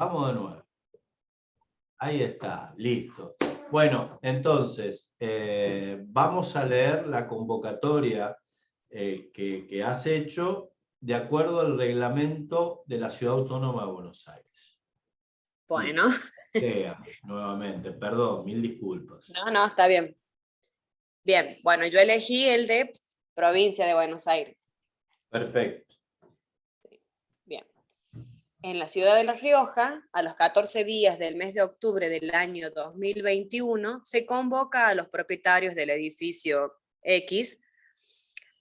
Vamos de nuevo. Ahí está, listo. Bueno, entonces, vamos a leer la convocatoria que has hecho de acuerdo al reglamento de la Ciudad Autónoma de Buenos Aires. Bueno. Nuevamente, perdón, mil disculpas. No, está bien. Bien, bueno, yo elegí el de Provincia de Buenos Aires. Perfecto. Bien. En la ciudad de La Rioja, a los 14 días del mes de octubre del año 2021, se convoca a los propietarios del edificio X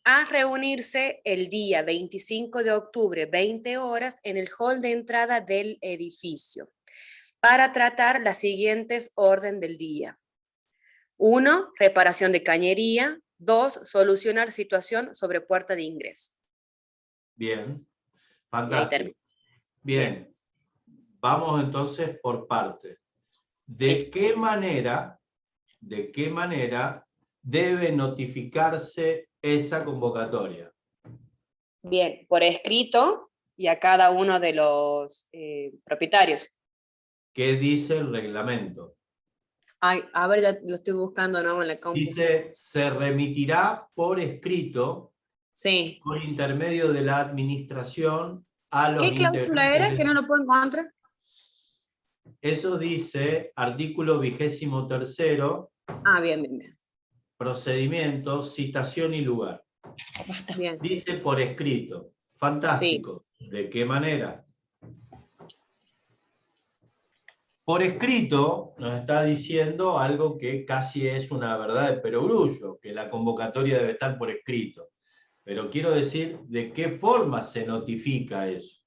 a reunirse el día 25 de octubre, 20 horas, en el hall de entrada del edificio, para tratar las siguientes orden del día. 1, reparación de cañería. 2, solucionar situación sobre puerta de ingreso. Bien, fantástico. Bien, vamos entonces por parte. ¿De qué manera debe notificarse esa convocatoria? Bien, por escrito y a cada uno de los propietarios. ¿Qué dice el reglamento? Ay, a ver, ya lo estoy buscando, ¿no? En la compu. Dice, se remitirá por escrito, sí, por intermedio de la administración, a los ¿qué cláusula era? Que no lo puedo encontrar. Eso dice artículo 23º. Bien. Procedimiento, citación y lugar. Bien. Dice por escrito. Fantástico. Sí. ¿De qué manera? Por escrito nos está diciendo algo que casi es una verdad de perogrullo, que la convocatoria debe estar por escrito. Pero quiero decir de qué forma se notifica eso.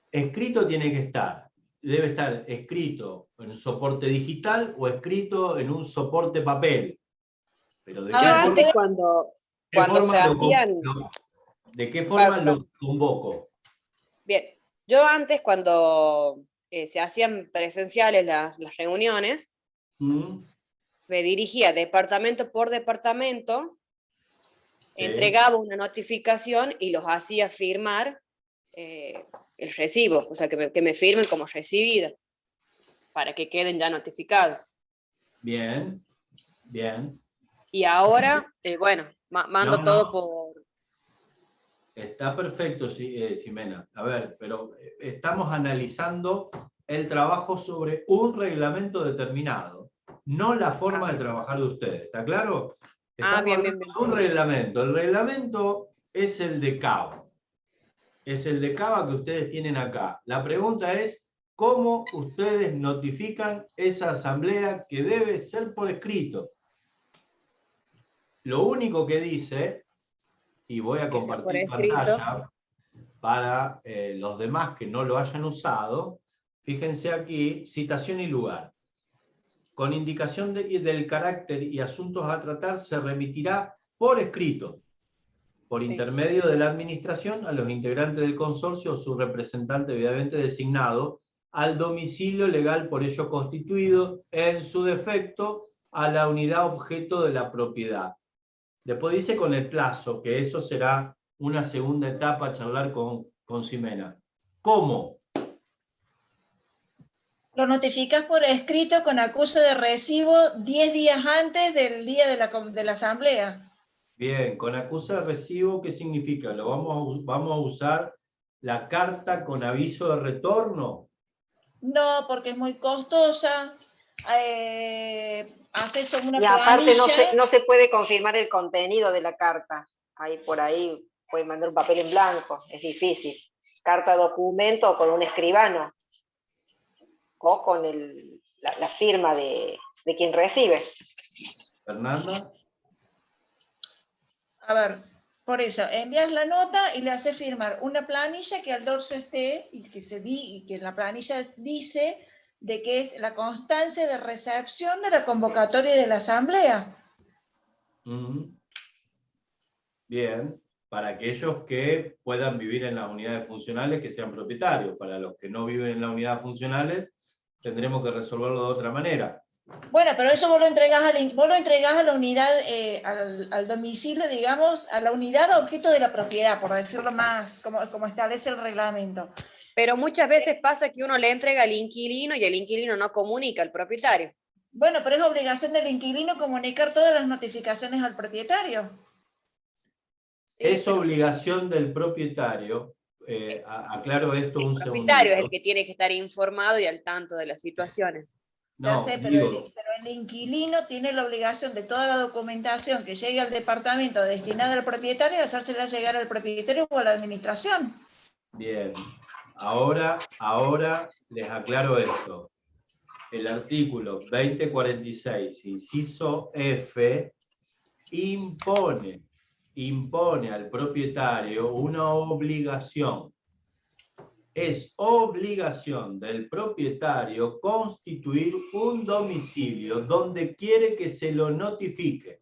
Escrito tiene que estar. Debe estar escrito en un soporte digital o escrito en un soporte papel. Pero ¿de antes cuando se hacían... ¿De qué forma lo convoco? Bien, yo antes cuando se hacían presenciales las reuniones, me dirigía departamento por departamento, entregaba una notificación y los hacía firmar el recibo, o sea, que me firmen como recibida, para que queden ya notificados. Bien, bien. Y ahora, bueno, mando todo por... Está perfecto, Ximena. A ver, pero estamos analizando el trabajo sobre un reglamento determinado, no la forma de trabajar de ustedes. ¿Está claro? Estamos bien. un reglamento. El reglamento es el de CABA. Es el de CABA que ustedes tienen acá. La pregunta es, ¿cómo ustedes notifican esa asamblea que debe ser por escrito? Lo único que dice, y voy a compartir pantalla para los demás que no lo hayan usado, fíjense aquí, citación y lugar. Con indicación del carácter y asuntos a tratar, se remitirá por escrito, por intermedio de la administración, a los integrantes del consorcio o su representante debidamente designado, al domicilio legal por ello constituido, en su defecto, a la unidad objeto de la propiedad. Después dice con el plazo, que eso será una segunda etapa a charlar con Ximena. ¿Cómo? Lo notificas por escrito con acuse de recibo 10 días antes del día de la asamblea. Bien, con acuse de recibo, ¿qué significa? ¿Vamos a usar la carta con aviso de retorno? No, porque es muy costosa. Haces una y aparte planilla. no se puede confirmar el contenido de la carta. Por ahí puede mandar un papel en blanco, es difícil. Carta documento con un escribano o con la firma de quien recibe. Fernanda. A ver, por eso, envías la nota y le haces firmar una planilla que al dorso esté y que en la planilla dice de que es la constancia de recepción de la convocatoria de la asamblea. Bien, para aquellos que puedan vivir en las unidades funcionales que sean propietarios. Para los que no viven en las unidades funcionales, tendremos que resolverlo de otra manera. Bueno, pero eso vos lo entregás a la unidad, al domicilio, digamos, a la unidad objeto de la propiedad, por decirlo más, como establece el reglamento. Pero muchas veces pasa que uno le entrega al inquilino y el inquilino no comunica al propietario. Bueno, pero es obligación del inquilino comunicar todas las notificaciones al propietario. Sí, es pero obligación del propietario, aclaro esto un el propietario es el segundito. que tiene que estar informado y al tanto de las situaciones. Ya No, sé, pero digo, el inquilino tiene la obligación de toda la documentación que llegue al departamento destinada al propietario de hacérsela llegar al propietario o a la administración. bien, ahora les aclaro esto. El artículo 2046, inciso F, impone al propietario una obligación. Es obligación del propietario constituir un domicilio donde quiere que se lo notifique.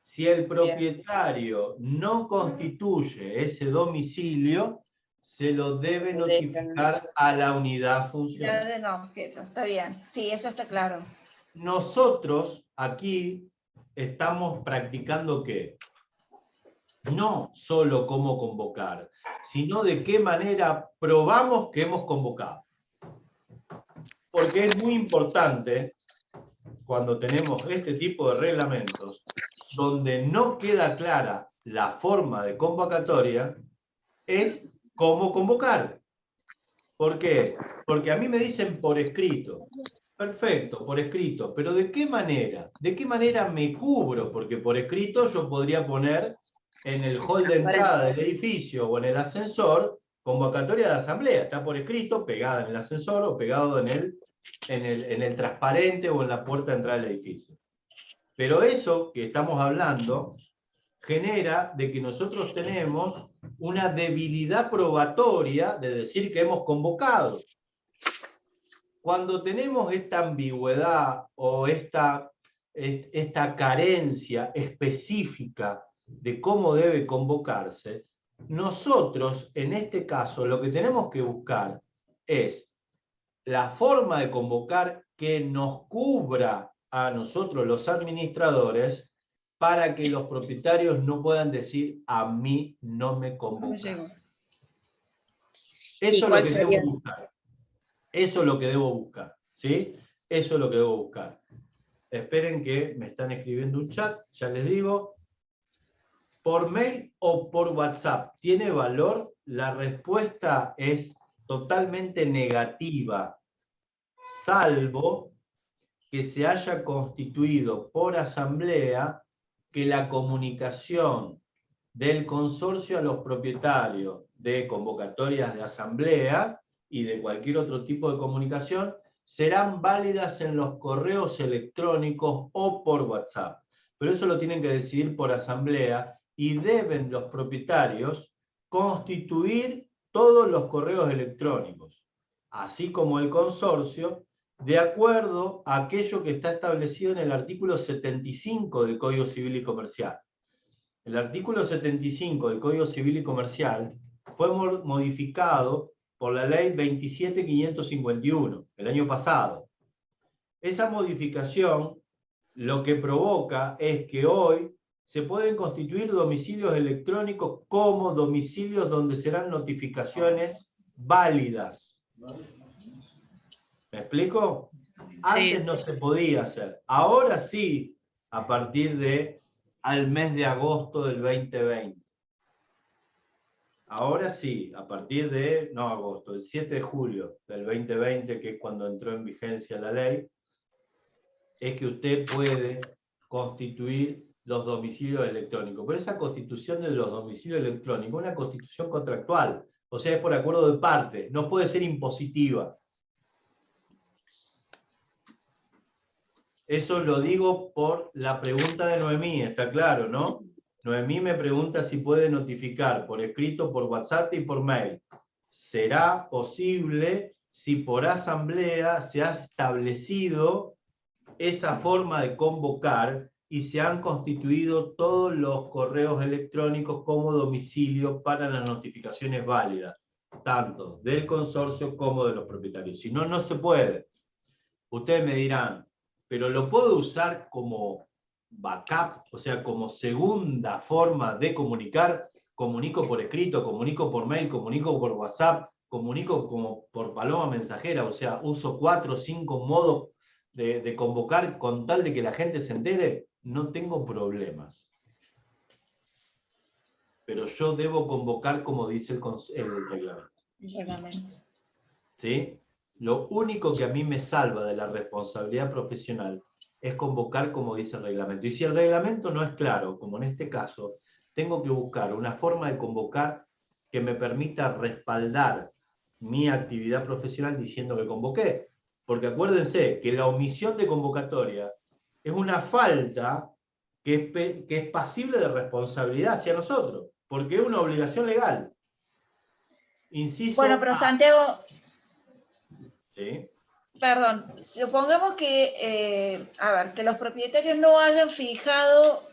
Si el propietario no constituye ese domicilio, se lo debe notificar a la unidad funcional. No, está bien. Sí, eso está claro. Nosotros aquí estamos practicando ¿qué? No solo cómo convocar, sino de qué manera probamos que hemos convocado. Porque es muy importante, cuando tenemos este tipo de reglamentos, donde no queda clara la forma de convocatoria, es cómo convocar. ¿Por qué? Porque a mí me dicen por escrito. Perfecto, por escrito. Pero ¿de qué manera? ¿De qué manera me cubro? Porque por escrito yo podría poner en el hall de entrada del edificio o en el ascensor convocatoria de asamblea. Está por escrito, pegada en el ascensor o pegado en el transparente o en la puerta de entrada del edificio. Pero eso que estamos hablando genera de que nosotros tenemos una debilidad probatoria de decir que hemos convocado. Cuando tenemos esta ambigüedad o esta carencia específica de cómo debe convocarse, nosotros, en este caso, lo que tenemos que buscar es la forma de convocar que nos cubra a nosotros los administradores para que los propietarios no puedan decir a mí no me convocan. Eso es lo que debo buscar. Eso es lo que debo buscar. ¿Sí? Eso es lo que debo buscar. Esperen que me están escribiendo un chat, ya les digo. ¿Por mail o por WhatsApp tiene valor? La respuesta es totalmente negativa, salvo que se haya constituido por asamblea que la comunicación del consorcio a los propietarios de convocatorias de asamblea y de cualquier otro tipo de comunicación serán válidas en los correos electrónicos o por WhatsApp. Pero eso lo tienen que decidir por asamblea y deben los propietarios constituir todos los correos electrónicos, así como el consorcio, de acuerdo a aquello que está establecido en el artículo 75 del Código Civil y Comercial. El artículo 75 del Código Civil y Comercial fue modificado por la ley 27.551, el año pasado. Esa modificación lo que provoca es que hoy se pueden constituir domicilios electrónicos como domicilios donde serán notificaciones válidas. ¿Me explico? Antes no se podía hacer. Ahora sí, a partir de al mes de agosto del 2020. Ahora sí, a partir de, no agosto, el 7 de julio del 2020, que es cuando entró en vigencia la ley, es que usted puede constituir los domicilios electrónicos. Pero esa constitución de los domicilios electrónicos es una constitución contractual, o sea, es por acuerdo de parte, no puede ser impositiva. Eso lo digo por la pregunta de Noemí, está claro, ¿no? Noemí me pregunta si puede notificar por escrito, por WhatsApp y por mail. ¿Será posible si por asamblea se ha establecido esa forma de convocar y se han constituido todos los correos electrónicos como domicilio para las notificaciones válidas, tanto del consorcio como de los propietarios? Si no, no se puede. Ustedes me dirán, pero lo puedo usar como backup, o sea, como segunda forma de comunicar. Comunico por escrito, comunico por mail, comunico por WhatsApp, comunico como por paloma mensajera, o sea, uso 4 o 5 modos de convocar con tal de que la gente se entere, no tengo problemas. Pero yo debo convocar como dice el reglamento. ¿Sí? Lo único que a mí me salva de la responsabilidad profesional es convocar como dice el reglamento. Y si el reglamento no es claro, como en este caso, tengo que buscar una forma de convocar que me permita respaldar mi actividad profesional diciendo que convoqué. Porque acuérdense que la omisión de convocatoria es una falta que es pasible de responsabilidad hacia nosotros, porque es una obligación legal. Inciso bueno, pero A. Santiago, ¿Sí? perdón, supongamos que, a ver, que los propietarios no hayan fijado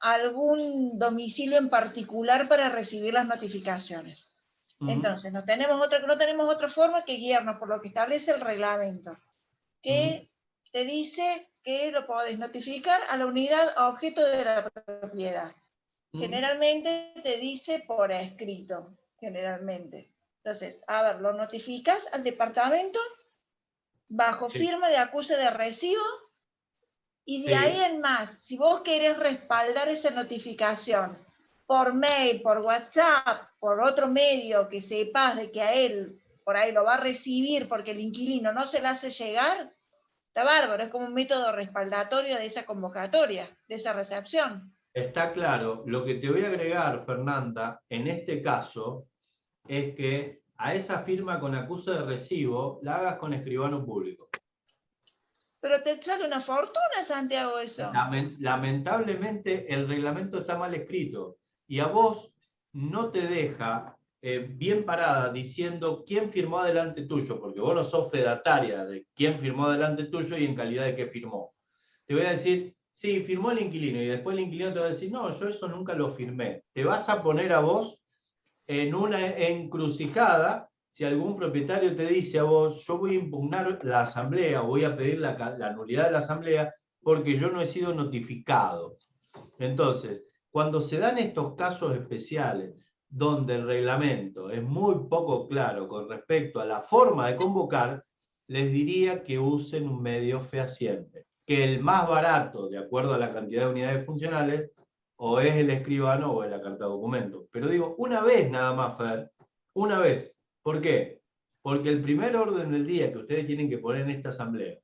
algún domicilio en particular para recibir las notificaciones. Entonces, no tenemos otra forma que guiarnos por lo que establece el reglamento, que te dice que lo podés notificar a la unidad objeto de la propiedad. Generalmente te dice por escrito, generalmente. Entonces, a ver, lo notificas al departamento bajo firma de acuse de recibo y de ahí en más, si vos querés respaldar esa notificación por mail, por WhatsApp, por otro medio que sepas de que a él por ahí lo va a recibir porque el inquilino no se la hace llegar, está bárbaro, es como un método respaldatorio de esa convocatoria, de esa recepción. Está claro. Lo que te voy a agregar, Fernanda, en este caso, es que a esa firma con acuse de recibo la hagas con escribano público. Pero te sale una fortuna, Santiago, eso. Lamentablemente el reglamento está mal escrito y a vos no te deja bien parada diciendo quién firmó adelante tuyo, porque vos no sos fedataria de quién firmó adelante tuyo y en calidad de qué firmó. Te voy a decir, sí, firmó el inquilino, y después el inquilino te va a decir, no, yo eso nunca lo firmé. Te vas a poner a vos en una encrucijada si algún propietario te dice a vos, yo voy a impugnar la asamblea, o voy a pedir la nulidad de la asamblea, porque yo no he sido notificado. Entonces, cuando se dan estos casos especiales, donde el reglamento es muy poco claro con respecto a la forma de convocar, les diría que usen un medio fehaciente, que el más barato, de acuerdo a la cantidad de unidades funcionales, o es el escribano o es la carta de documento. Pero digo, una vez nada más, Fer, una vez. ¿Por qué? Porque el primer orden del día que ustedes tienen que poner en esta asamblea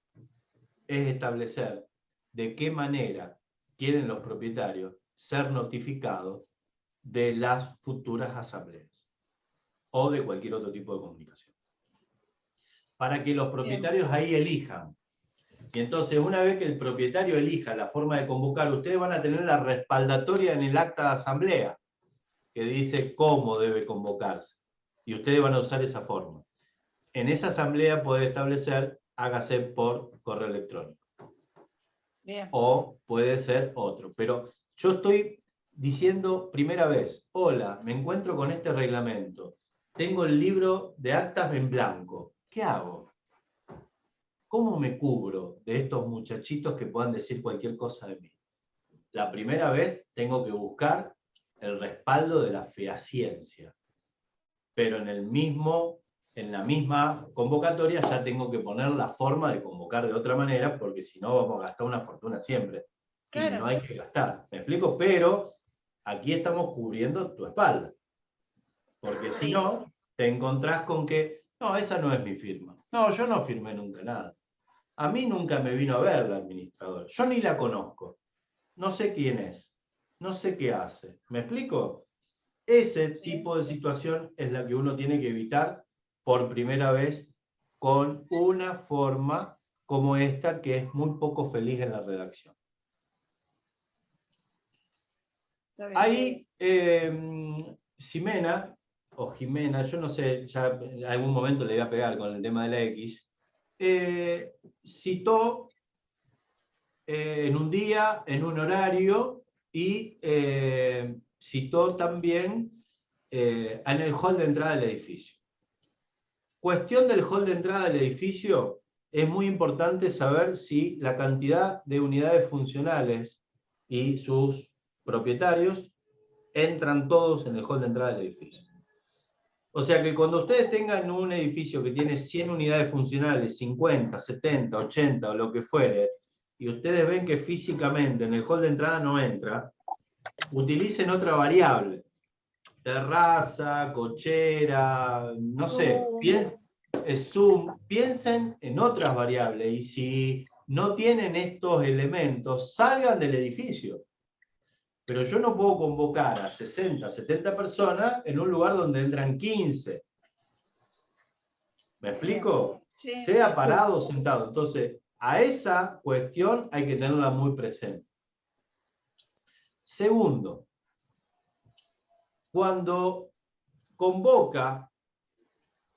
es establecer de qué manera quieren los propietarios ser notificados de las futuras asambleas o de cualquier otro tipo de comunicación. Para que los propietarios ahí elijan. Y entonces, una vez que el propietario elija la forma de convocar, ustedes van a tener la respaldatoria en el acta de asamblea, que dice cómo debe convocarse. Y ustedes van a usar esa forma. En esa asamblea puede establecer, hágase por correo electrónico. Bien. O puede ser otro. Pero yo estoy diciendo primera vez, hola, me encuentro con este reglamento. Tengo el libro de actas en blanco. ¿Qué hago? ¿Cómo me cubro de estos muchachitos que puedan decir cualquier cosa de mí? La primera vez tengo que buscar el respaldo de la fehaciencia. Pero en la misma convocatoria ya tengo que poner la forma de convocar de otra manera, porque si no vamos a gastar una fortuna siempre. Claro. Y no hay que gastar. ¿Me explico? Pero aquí estamos cubriendo tu espalda. Porque si no, te encontrás con que, no, esa no es mi firma. No, yo no firmé nunca nada. A mí nunca me vino a ver la administradora. Yo ni la conozco. No sé quién es. No sé qué hace. ¿Me explico? Ese tipo de situación es la que uno tiene que evitar por primera vez con una forma como esta que es muy poco feliz en la redacción. Ahí, Ximena, o Jimena, yo no sé, ya en algún momento le voy a pegar con el tema de la X, citó en un día, en un horario, y citó también en el hall de entrada del edificio. Cuestión del hall de entrada del edificio, es muy importante saber si la cantidad de unidades funcionales y sus propietarios entran todos en el hall de entrada del edificio. O sea que cuando ustedes tengan un edificio que tiene 100 unidades funcionales, 50, 70, 80 o lo que fuere, y ustedes ven que físicamente en el hall de entrada no entra, utilicen otra variable. Terraza, cochera, no sé, Zoom, piensen en otras variables y si no tienen estos elementos, salgan del edificio. Pero yo no puedo convocar a 60, 70 personas en un lugar donde entran 15. ¿Me explico? Sí. Sea parado o sentado. Entonces, a esa cuestión hay que tenerla muy presente. Segundo, cuando convoca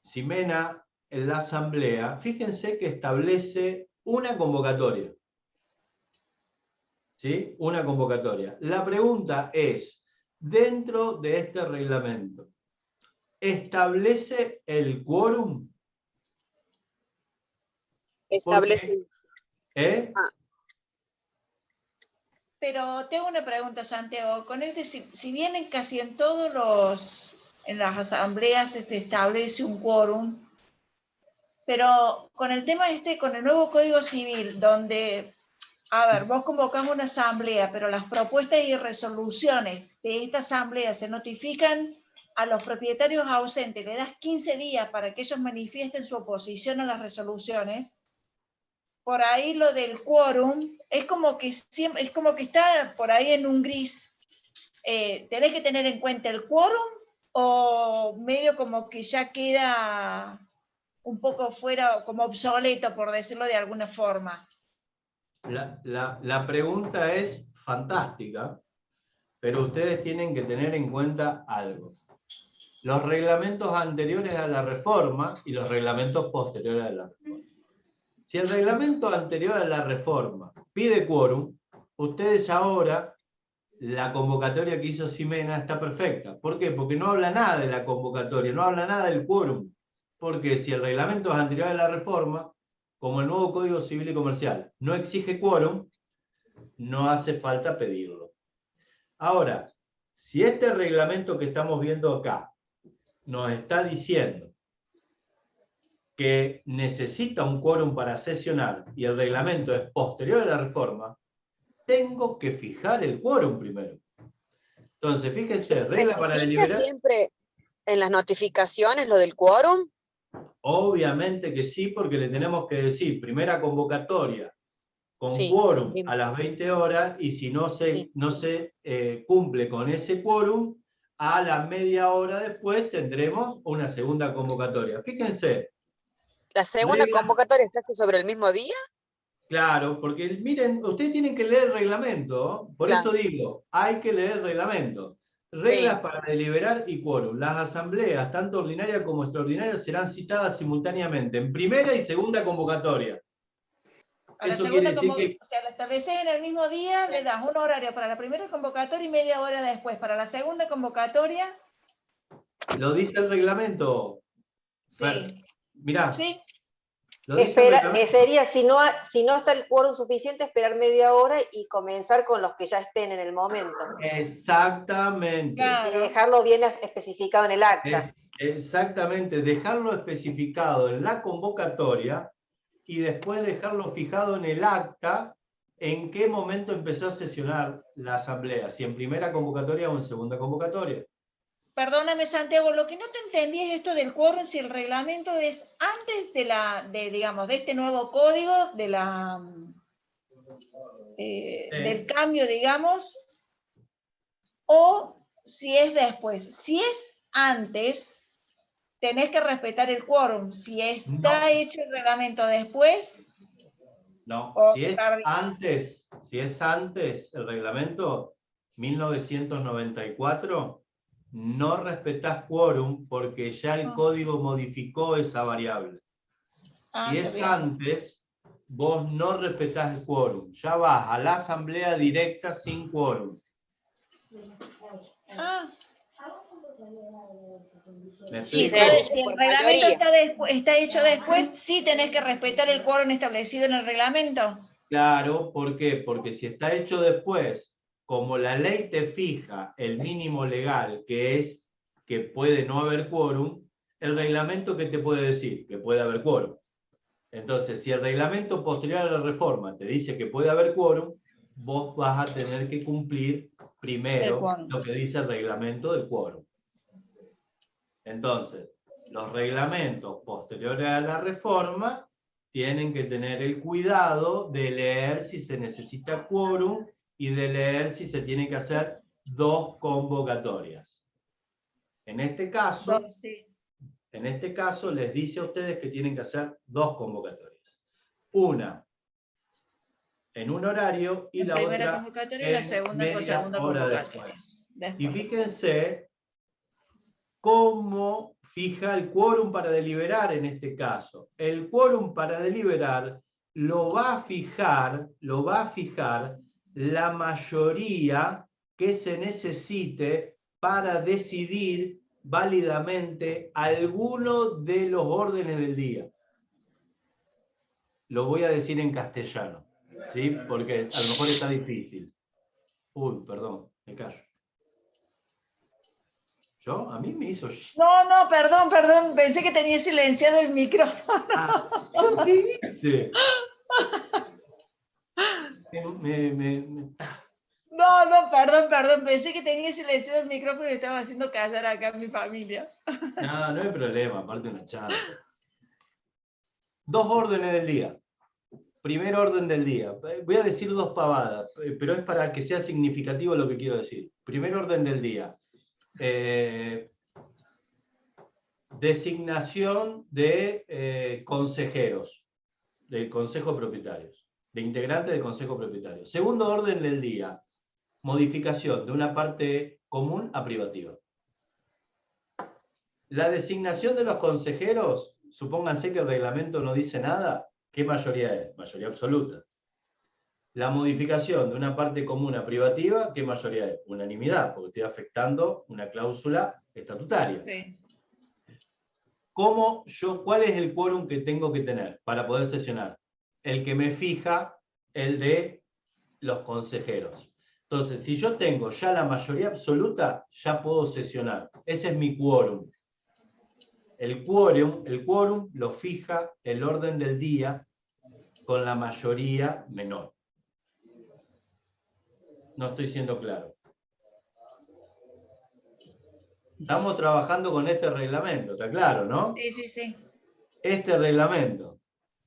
Ximena en la asamblea, fíjense que establece una convocatoria. ¿Sí? Una convocatoria. La pregunta es, dentro de este reglamento, ¿establece el quórum? Establece. Pero tengo una pregunta, Santiago. Con si bien casi en en las asambleas establece un quórum, pero con el tema con el nuevo Código Civil, donde, a ver, vos convocamos una asamblea, pero las propuestas y resoluciones de esta asamblea se notifican a los propietarios ausentes, le das 15 días para que ellos manifiesten su oposición a las resoluciones. Por ahí lo del quórum es como que está por ahí en un gris. ¿Tenés que tener en cuenta el quórum o medio como que ya queda un poco fuera, como obsoleto, por decirlo de alguna forma? La pregunta es fantástica, pero ustedes tienen que tener en cuenta algo. Los reglamentos anteriores a la reforma y los reglamentos posteriores a la reforma. Si el reglamento anterior a la reforma pide quórum, ustedes ahora, la convocatoria que hizo Ximena está perfecta. ¿Por qué? Porque no habla nada de la convocatoria, no habla nada del quórum. Porque si el reglamento es anterior a la reforma, como el nuevo Código Civil y Comercial no exige quórum, no hace falta pedirlo. Ahora, si este reglamento que estamos viendo acá nos está diciendo que necesita un quórum para sesionar y el reglamento es posterior a la reforma, tengo que fijar el quórum primero. Entonces, fíjense, regla para deliberar. ¿Siempre en las notificaciones lo del quórum? Obviamente que sí, porque le tenemos que decir, primera convocatoria con quórum a las 20 horas, y si no se cumple con ese quórum, a la media hora después tendremos una segunda convocatoria. Fíjense. ¿La segunda convocatoria se hace sobre el mismo día? Claro, porque miren, ustedes tienen que leer el reglamento, por eso digo, hay que leer el reglamento. Reglas para deliberar y quórum. Las asambleas, tanto ordinarias como extraordinarias, serán citadas simultáneamente, en primera y segunda convocatoria. A la segunda o sea, la estableces en el mismo día, le das un horario para la primera convocatoria y media hora después. Para la segunda convocatoria... Lo dice el reglamento. Sí. Mirá. Sí. Sería, si no está el quórum suficiente, esperar media hora y comenzar con los que ya estén en el momento. Exactamente. Claro. Y dejarlo bien especificado en el acta. Exactamente, dejarlo especificado en la convocatoria y después dejarlo fijado en el acta en qué momento empezó a sesionar la asamblea, si en primera convocatoria o en segunda convocatoria. Perdóname, Santiago, lo que no te entendí es esto del quórum, si el reglamento es antes de este nuevo código, del cambio, digamos, o si es después. Si es antes, tenés que respetar el quórum. Si está hecho el reglamento después... No, si es antes el reglamento 1994... no respetás quórum porque ya el código modificó esa variable. Si es antes, vos no respetás el quórum. Ya vas a la asamblea directa sin quórum. Si el reglamento está hecho después, sí tenés que respetar el quórum establecido en el reglamento. Claro, ¿por qué? Porque si está hecho después, como la ley te fija el mínimo legal, que es que puede no haber quórum, el reglamento, ¿qué te puede decir? Que puede haber quórum. Entonces, si el reglamento posterior a la reforma te dice que puede haber quórum, vos vas a tener que cumplir primero lo que dice el reglamento del quórum. Entonces, los reglamentos posteriores a la reforma tienen que tener el cuidado de leer si se necesita quórum y de leer si se tiene que hacer 2 convocatorias. En este caso, les dice a ustedes que tienen que hacer 2 convocatorias. Una en un horario y la otra convocatoria y la segunda hora después. Y fíjense cómo fija el quórum para deliberar en este caso. El quórum para deliberar lo va a fijar la mayoría que se necesite para decidir válidamente alguno de los órdenes del día. Lo voy a decir en castellano, ¿sí? Porque a lo mejor está difícil. Uy, perdón, me callo. ¿Yo? A mí me hizo... No, perdón, pensé que tenía silenciado el micrófono. ¿Qué hice? No, perdón, pensé que tenía silenciado el micrófono y estaba haciendo callar acá a mi familia. No hay problema, aparte una chance. 2 órdenes del día. Primer orden del día. Voy a decir 2 pavadas, pero es para que sea significativo lo que quiero decir. Primer orden del día. Designación de consejeros del Consejo de Propietarios, de integrantes del Consejo Propietario. Segundo orden del día, modificación de una parte común a privativa. La designación de los consejeros, supónganse que el reglamento no dice nada, ¿qué mayoría es? Mayoría absoluta. La modificación de una parte común a privativa, ¿qué mayoría es? Unanimidad, porque estoy afectando una cláusula estatutaria. Sí. ¿Cuál es el quórum que tengo que tener para poder sesionar? El que me fija el de los consejeros. Entonces, si yo tengo ya la mayoría absoluta, ya puedo sesionar. Ese es mi quórum. El quórum lo fija el orden del día con la mayoría menor. No estoy siendo claro. Estamos trabajando con este reglamento, ¿está claro, no? Sí. Este reglamento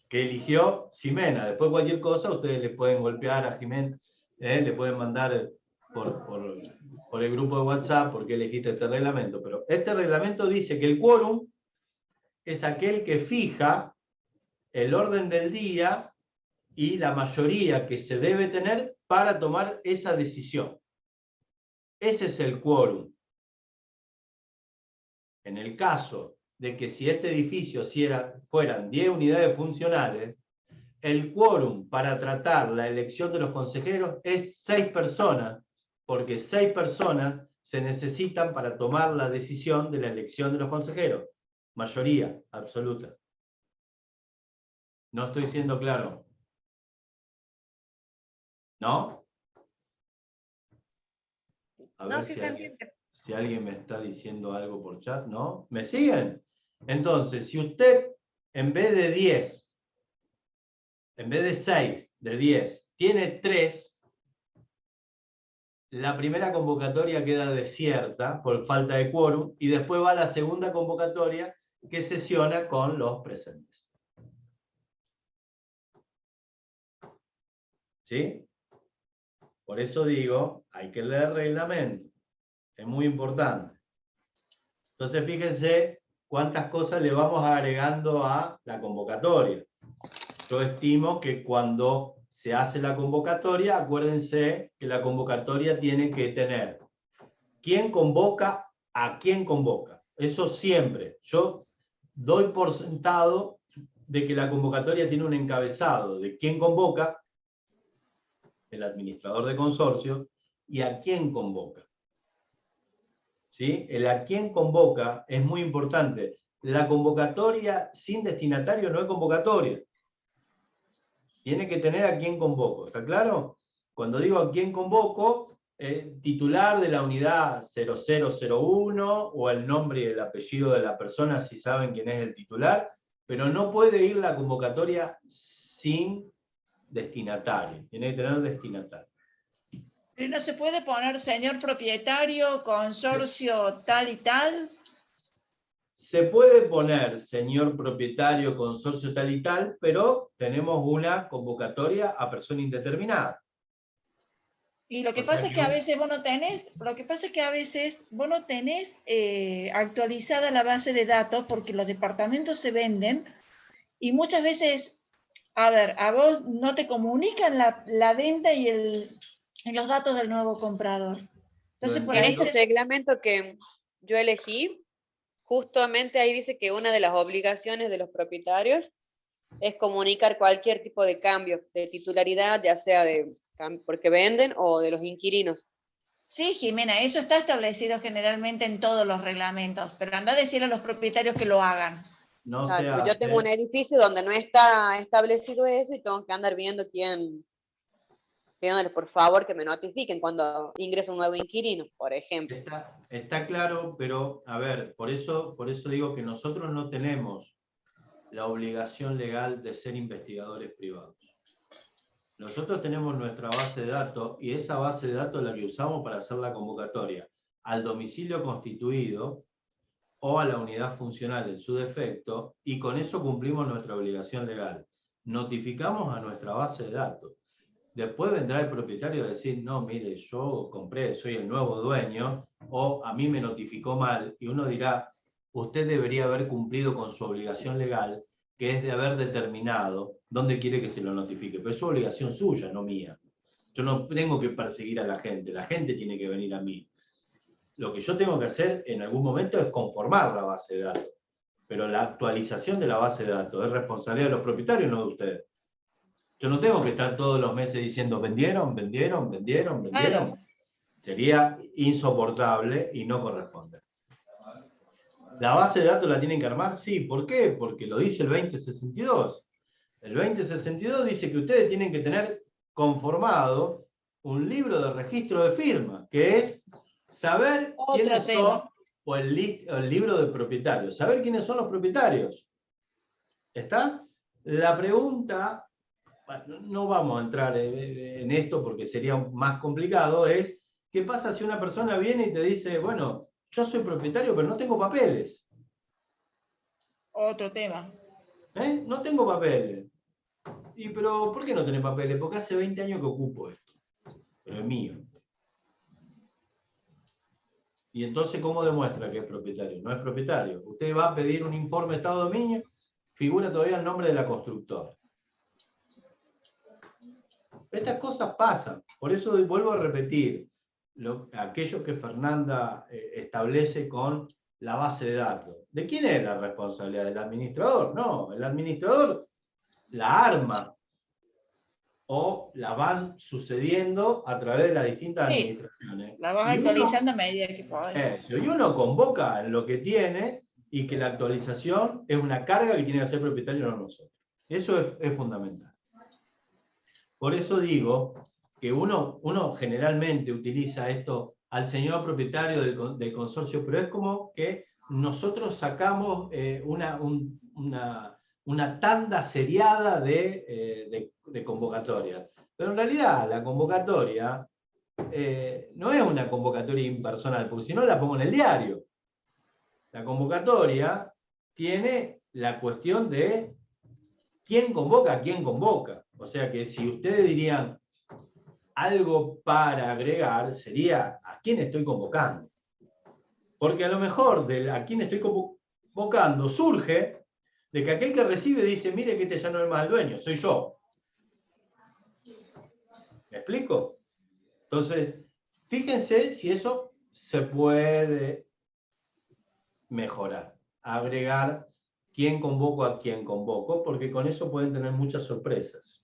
que eligió Ximena. Después cualquier cosa ustedes le pueden golpear a Ximena, le pueden mandar por el grupo de WhatsApp porque elegiste este reglamento. Pero este reglamento dice que el quórum es aquel que fija el orden del día y la mayoría que se debe tener para tomar esa decisión. Ese es el quórum. En el caso de que si este edificio fueran 10 unidades funcionales, el quórum para tratar la elección de los consejeros es 6 personas, porque 6 personas se necesitan para tomar la decisión de la elección de los consejeros. Mayoría absoluta. ¿No estoy siendo claro? ¿No? A ver sí se entiende. Si alguien me está diciendo algo por chat, ¿no? ¿Me siguen? Entonces, si usted en vez de 10, en vez de 6, de 10, tiene 3, la primera convocatoria queda desierta por falta de quórum y después va la segunda convocatoria que sesiona con los presentes. ¿Sí? Por eso digo, hay que leer el reglamento. Es muy importante. Entonces, fíjense cuántas cosas le vamos agregando a la convocatoria. Yo estimo que cuando se hace la convocatoria, acuérdense que la convocatoria tiene que tener quién convoca a quién convoca. Eso siempre. Yo doy por sentado de que la convocatoria tiene un encabezado de quién convoca, el administrador de consorcio, y a quién convoca. ¿Sí? El a quién convoca es muy importante. La convocatoria sin destinatario no es convocatoria. Tiene que tener a quién convoco. ¿Está claro? Cuando digo a quién convoco, titular de la unidad 0001 o el nombre y el apellido de la persona si saben quién es el titular, pero no puede ir la convocatoria sin destinatario, tiene que tener destinatario. ¿Y no se puede poner señor propietario, consorcio tal y tal? Se puede poner señor propietario, consorcio tal y tal, pero tenemos una convocatoria a persona indeterminada. Y lo que pasa es que a veces vos no tenés, actualizada la base de datos porque los departamentos se venden y muchas veces, a ver, a vos no te comunican la venta y los datos del nuevo comprador. Entonces, por en ahí este reglamento que yo elegí, justamente ahí dice que una de las obligaciones de los propietarios es comunicar cualquier tipo de cambio de titularidad, ya sea de porque venden o de los inquilinos. Sí, Jimena, eso está establecido generalmente en todos los reglamentos, pero anda a decirle a los propietarios que lo hagan. No claro, se porque hace. yo tengo un edificio donde no está establecido eso y tengo que andar viendo pidiéndole por favor que me notifiquen cuando ingresa un nuevo inquilino, por ejemplo. Está claro, pero a ver, por eso digo que nosotros no tenemos la obligación legal de ser investigadores privados. Nosotros tenemos nuestra base de datos y esa base de datos es la que usamos para hacer la convocatoria al domicilio constituido o a la unidad funcional en su defecto, y con eso cumplimos nuestra obligación legal. Notificamos a nuestra base de datos. Después vendrá el propietario a decir, no, mire, yo compré, soy el nuevo dueño, o a mí me notificó mal, y uno dirá, usted debería haber cumplido con su obligación legal, que es de haber determinado dónde quiere que se lo notifique, pero es su obligación suya, no mía. Yo no tengo que perseguir a la gente tiene que venir a mí. Lo que yo tengo que hacer en algún momento es conformar la base de datos, pero la actualización de la base de datos es responsabilidad de los propietarios, no de ustedes. Yo no tengo que estar todos los meses diciendo vendieron. Claro. Sería insoportable y no corresponde. ¿La base de datos la tienen que armar? Sí. ¿Por qué? Porque lo dice el 2062. El 2062 dice que ustedes tienen que tener conformado un libro de registro de firma, que es saber quiénes son, o el libro de propietarios, saber quiénes son los propietarios. ¿Está? La pregunta, no vamos a entrar en esto porque sería más complicado, es ¿qué pasa si una persona viene y te dice, bueno, yo soy propietario pero no tengo papeles? Otro tema. No tengo papeles. Pero ¿por qué no tenés papeles? Porque hace 20 años que ocupo esto. Pero es mío. Y entonces, ¿cómo demuestra que es propietario? No es propietario. Usted va a pedir un informe de estado de dominio, figura todavía el nombre de la constructora. Estas cosas pasan. Por eso vuelvo a repetir aquello que Fernanda establece con la base de datos. ¿De quién es la responsabilidad? ¿Del administrador? No, el administrador la arma o la van sucediendo a través de las distintas administraciones. La vas actualizando a medida que podés. Y uno convoca en lo que tiene y que la actualización es una carga que tiene que hacer el propietario, no nosotros. Eso es fundamental. Por eso digo que uno generalmente utiliza esto al señor propietario del consorcio, pero es como que nosotros sacamos una tanda seriada de convocatorias. Pero en realidad la convocatoria no es una convocatoria impersonal, porque si no la pongo en el diario. La convocatoria tiene la cuestión de quién convoca a quién convoca. O sea que si ustedes dirían algo para agregar, sería a quién estoy convocando. Porque a lo mejor a quién estoy convocando surge de que aquel que recibe dice, mire que este ya no es más el dueño, soy yo. ¿Me explico? Entonces, fíjense si eso se puede mejorar. Agregar quién convoco a quién convoco, porque con eso pueden tener muchas sorpresas.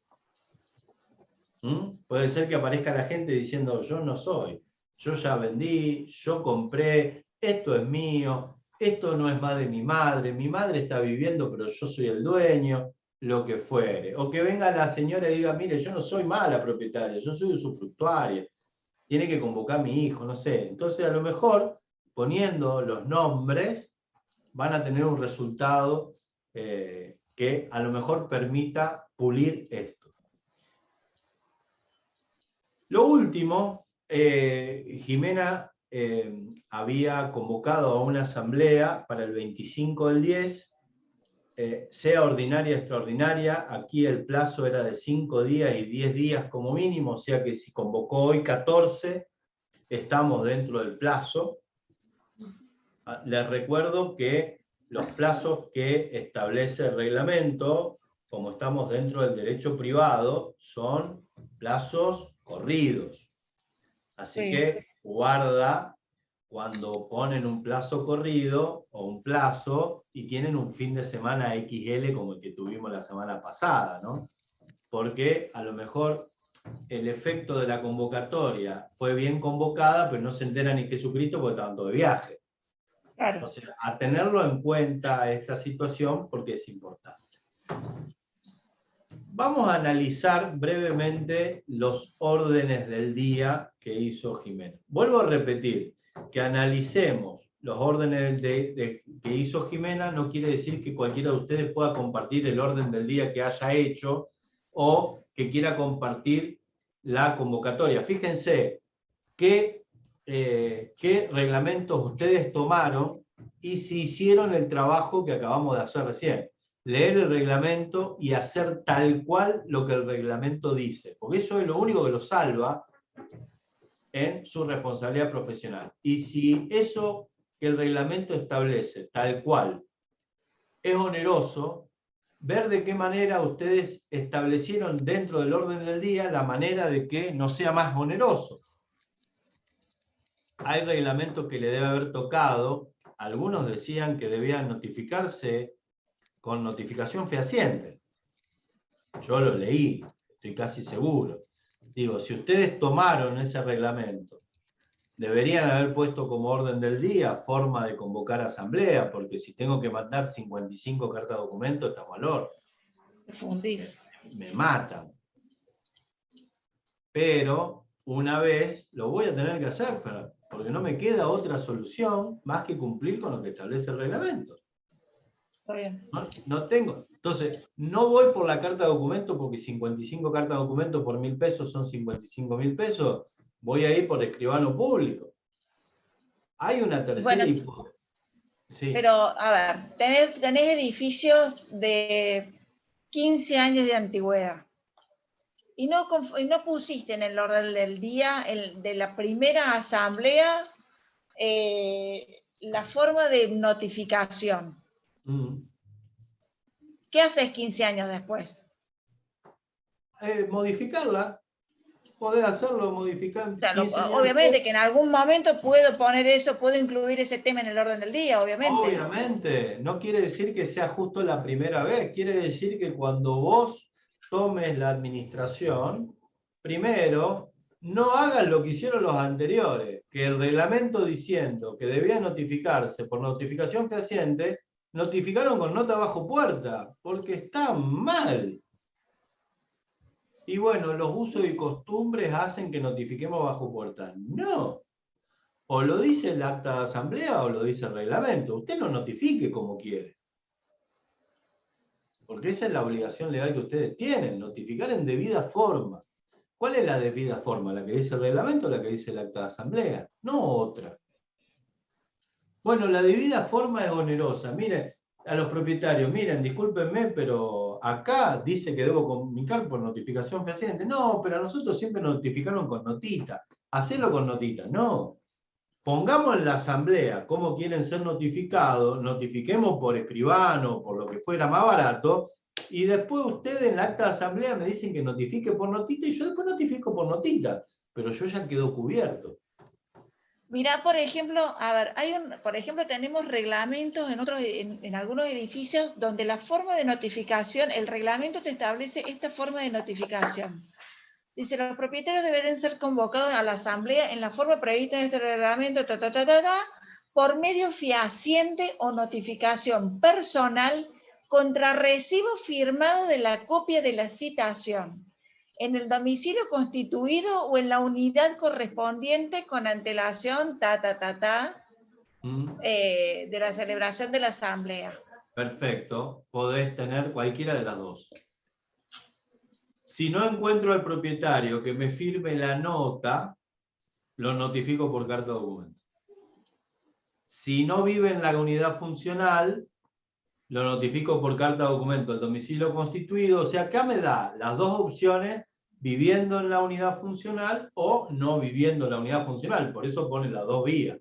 Puede ser que aparezca la gente diciendo, yo no soy, yo ya vendí, yo compré, esto es mío, esto no es más de mi madre está viviendo, pero yo soy el dueño, lo que fuere. O que venga la señora y diga, mire, yo no soy mala propietaria, yo soy usufructuaria. tiene que convocar a mi hijo, no sé. Entonces, a lo mejor, poniendo los nombres, van a tener un resultado que a lo mejor permita pulir esto. Lo último, Jimena había convocado a una asamblea para el 25 del 10, sea ordinaria, extraordinaria. Aquí el plazo era de 5 días y 10 días como mínimo, o sea que si convocó hoy 14, estamos dentro del plazo. Les recuerdo que los plazos que establece el reglamento, como estamos dentro del derecho privado, son plazos corridos. Así Sí. que guarda cuando ponen un plazo corrido o un plazo y tienen un fin de semana XL como el que tuvimos la semana pasada, ¿no? Porque a lo mejor el efecto de la convocatoria fue bien convocada, pero no se entera ni Jesucristo porque estaban todos de viaje. Claro. O sea, a tenerlo en cuenta esta situación porque es importante. Vamos a analizar brevemente los órdenes del día que hizo Jimena. Vuelvo a repetir, que analicemos los órdenes que hizo Jimena no quiere decir que cualquiera de ustedes pueda compartir el orden del día que haya hecho o que quiera compartir la convocatoria. Fíjense qué reglamentos ustedes tomaron y si hicieron el trabajo que acabamos de hacer recién. Leer el reglamento y hacer tal cual lo que el reglamento dice, porque eso es lo único que lo salva en su responsabilidad profesional. Y si eso que el reglamento establece tal cual es oneroso, ver de qué manera ustedes establecieron dentro del orden del día la manera de que no sea más oneroso. Hay reglamentos que le debe haber tocado, algunos decían que debían notificarse con notificación fehaciente. Yo lo leí, estoy casi seguro. Digo, si ustedes tomaron ese reglamento, deberían haber puesto como orden del día forma de convocar asamblea, porque si tengo que mandar 55 cartas de documento, está valor. Me matan. Pero una vez lo voy a tener que hacer, porque no me queda otra solución más que cumplir con lo que establece el reglamento. Está bien. No tengo. Entonces, no voy por la carta de documento porque 55 cartas de documento por 1.000 pesos son 55.000 pesos. Voy a ir por escribano público. Hay una tercera hipótesis. Sí. Pero, a ver, tenés edificios de 15 años de antigüedad. Y no pusiste en el orden del día de la primera asamblea la forma de notificación. ¿Qué haces 15 años después? Modificarla. Poder hacerlo, modificar. O sea, obviamente que en algún momento puedo poner eso, puedo incluir ese tema en el orden del día, obviamente. Obviamente. No quiere decir que sea justo la primera vez. Quiere decir que cuando vos tomes la administración, primero, no hagas lo que hicieron los anteriores, que el reglamento diciendo que debía notificarse por notificación fehaciente, notificaron con nota bajo puerta, porque está mal. Y bueno, los usos y costumbres hacen que notifiquemos bajo puerta. No. O lo dice el acta de asamblea o lo dice el reglamento. Usted lo notifique como quiere. Porque esa es la obligación legal que ustedes tienen, notificar en debida forma. ¿Cuál es la debida forma? ¿La que dice el reglamento o la que dice el acta de asamblea? No otra. Bueno, la debida forma es onerosa. Miren, a los propietarios, miren, discúlpenme, pero acá dice que debo comunicar por notificación fehaciente. No, pero a nosotros siempre nos notificaron con notita. Hacelo con notita. No. Pongamos en la asamblea cómo quieren ser notificados, notifiquemos por escribano, por lo que fuera más barato, y después ustedes en la acta de asamblea me dicen que notifique por notita, y yo después notifico por notita, pero yo ya quedo cubierto. Mirá, por ejemplo, a ver, por ejemplo, tenemos reglamentos en algunos edificios donde la forma de notificación, el reglamento te establece esta forma de notificación. Dice, los propietarios deberán ser convocados a la asamblea en la forma prevista en este reglamento, por medio fehaciente o notificación personal contra recibo firmado de la copia de la citación. en el domicilio constituido o en la unidad correspondiente con antelación, de la celebración de la asamblea. Perfecto, podés tener cualquiera de las dos. Si no encuentro al propietario que me firme la nota, lo notifico por carta documento. Si no vive en la unidad funcional, lo notifico por carta documento al domicilio constituido. O sea, acá me da las dos opciones, viviendo en la unidad funcional o no viviendo en la unidad funcional. Por eso pone las dos vías.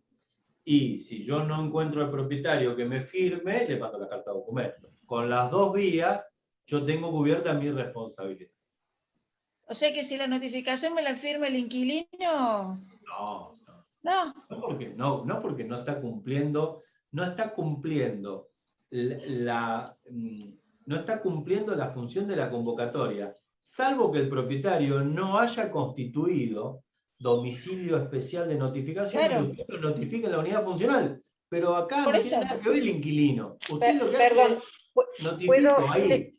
Y si yo no encuentro al propietario que me firme, le mando la carta documento. Con las dos vías, yo tengo cubierta mi responsabilidad. O sea que si la notificación me la firma el inquilino... No. No. No porque no está cumpliendo la función de la convocatoria, salvo que el propietario no haya constituido domicilio especial de notificación, claro, y usted lo notifica en la unidad funcional. Pero acá por no eso tiene nada que ver el inquilino. Usted lo que perdón, hace, notifico ahí.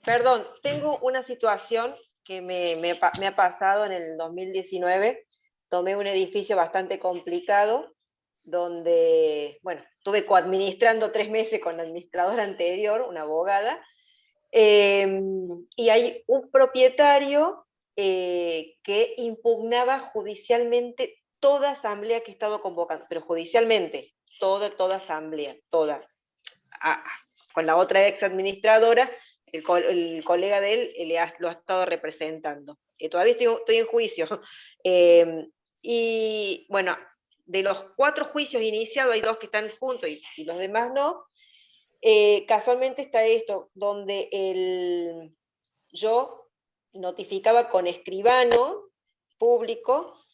Perdón, tengo una situación que me ha pasado en el 2019. Tomé un edificio bastante complicado, donde, bueno, estuve coadministrando 3 meses con la administradora anterior, una abogada, y hay un propietario que impugnaba judicialmente toda asamblea que he estado convocando, pero judicialmente, toda asamblea, toda. Con la otra ex administradora, el colega de él lo ha estado representando. Todavía estoy en juicio. Y bueno, de los 4 juicios iniciados, hay 2 que están juntos y los demás no. Casualmente está esto, donde yo notificaba con escribano público,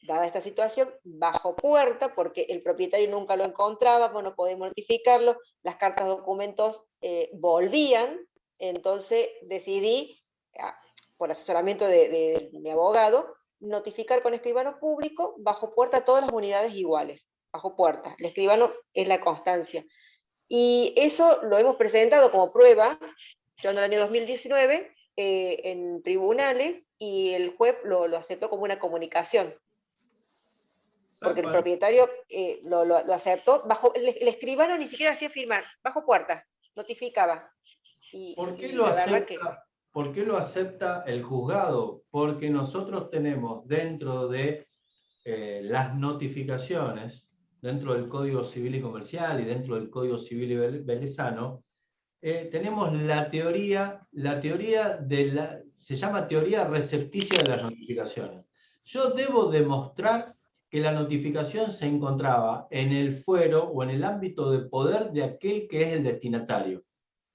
dada esta situación, bajo puerta, porque el propietario nunca lo encontraba, bueno, podemos notificarlo, las cartas documentos volvían, entonces decidí, por asesoramiento de mi abogado, notificar con escribano público, bajo puerta, todas las unidades iguales, bajo puerta. El escribano es la constancia. Y eso lo hemos presentado como prueba, en el año 2019, en tribunales, y el juez lo aceptó como una comunicación. Porque el propietario lo aceptó, el escribano ni siquiera hacía firmar, bajo puerta, notificaba. ¿Por qué lo acepta el juzgado? Porque nosotros tenemos dentro de las notificaciones, dentro del Código Civil y Comercial y dentro del Código Civil y Velezano, tenemos la teoría se llama teoría recepticia de las notificaciones. Yo debo demostrar que la notificación se encontraba en el fuero o en el ámbito de poder de aquel que es el destinatario,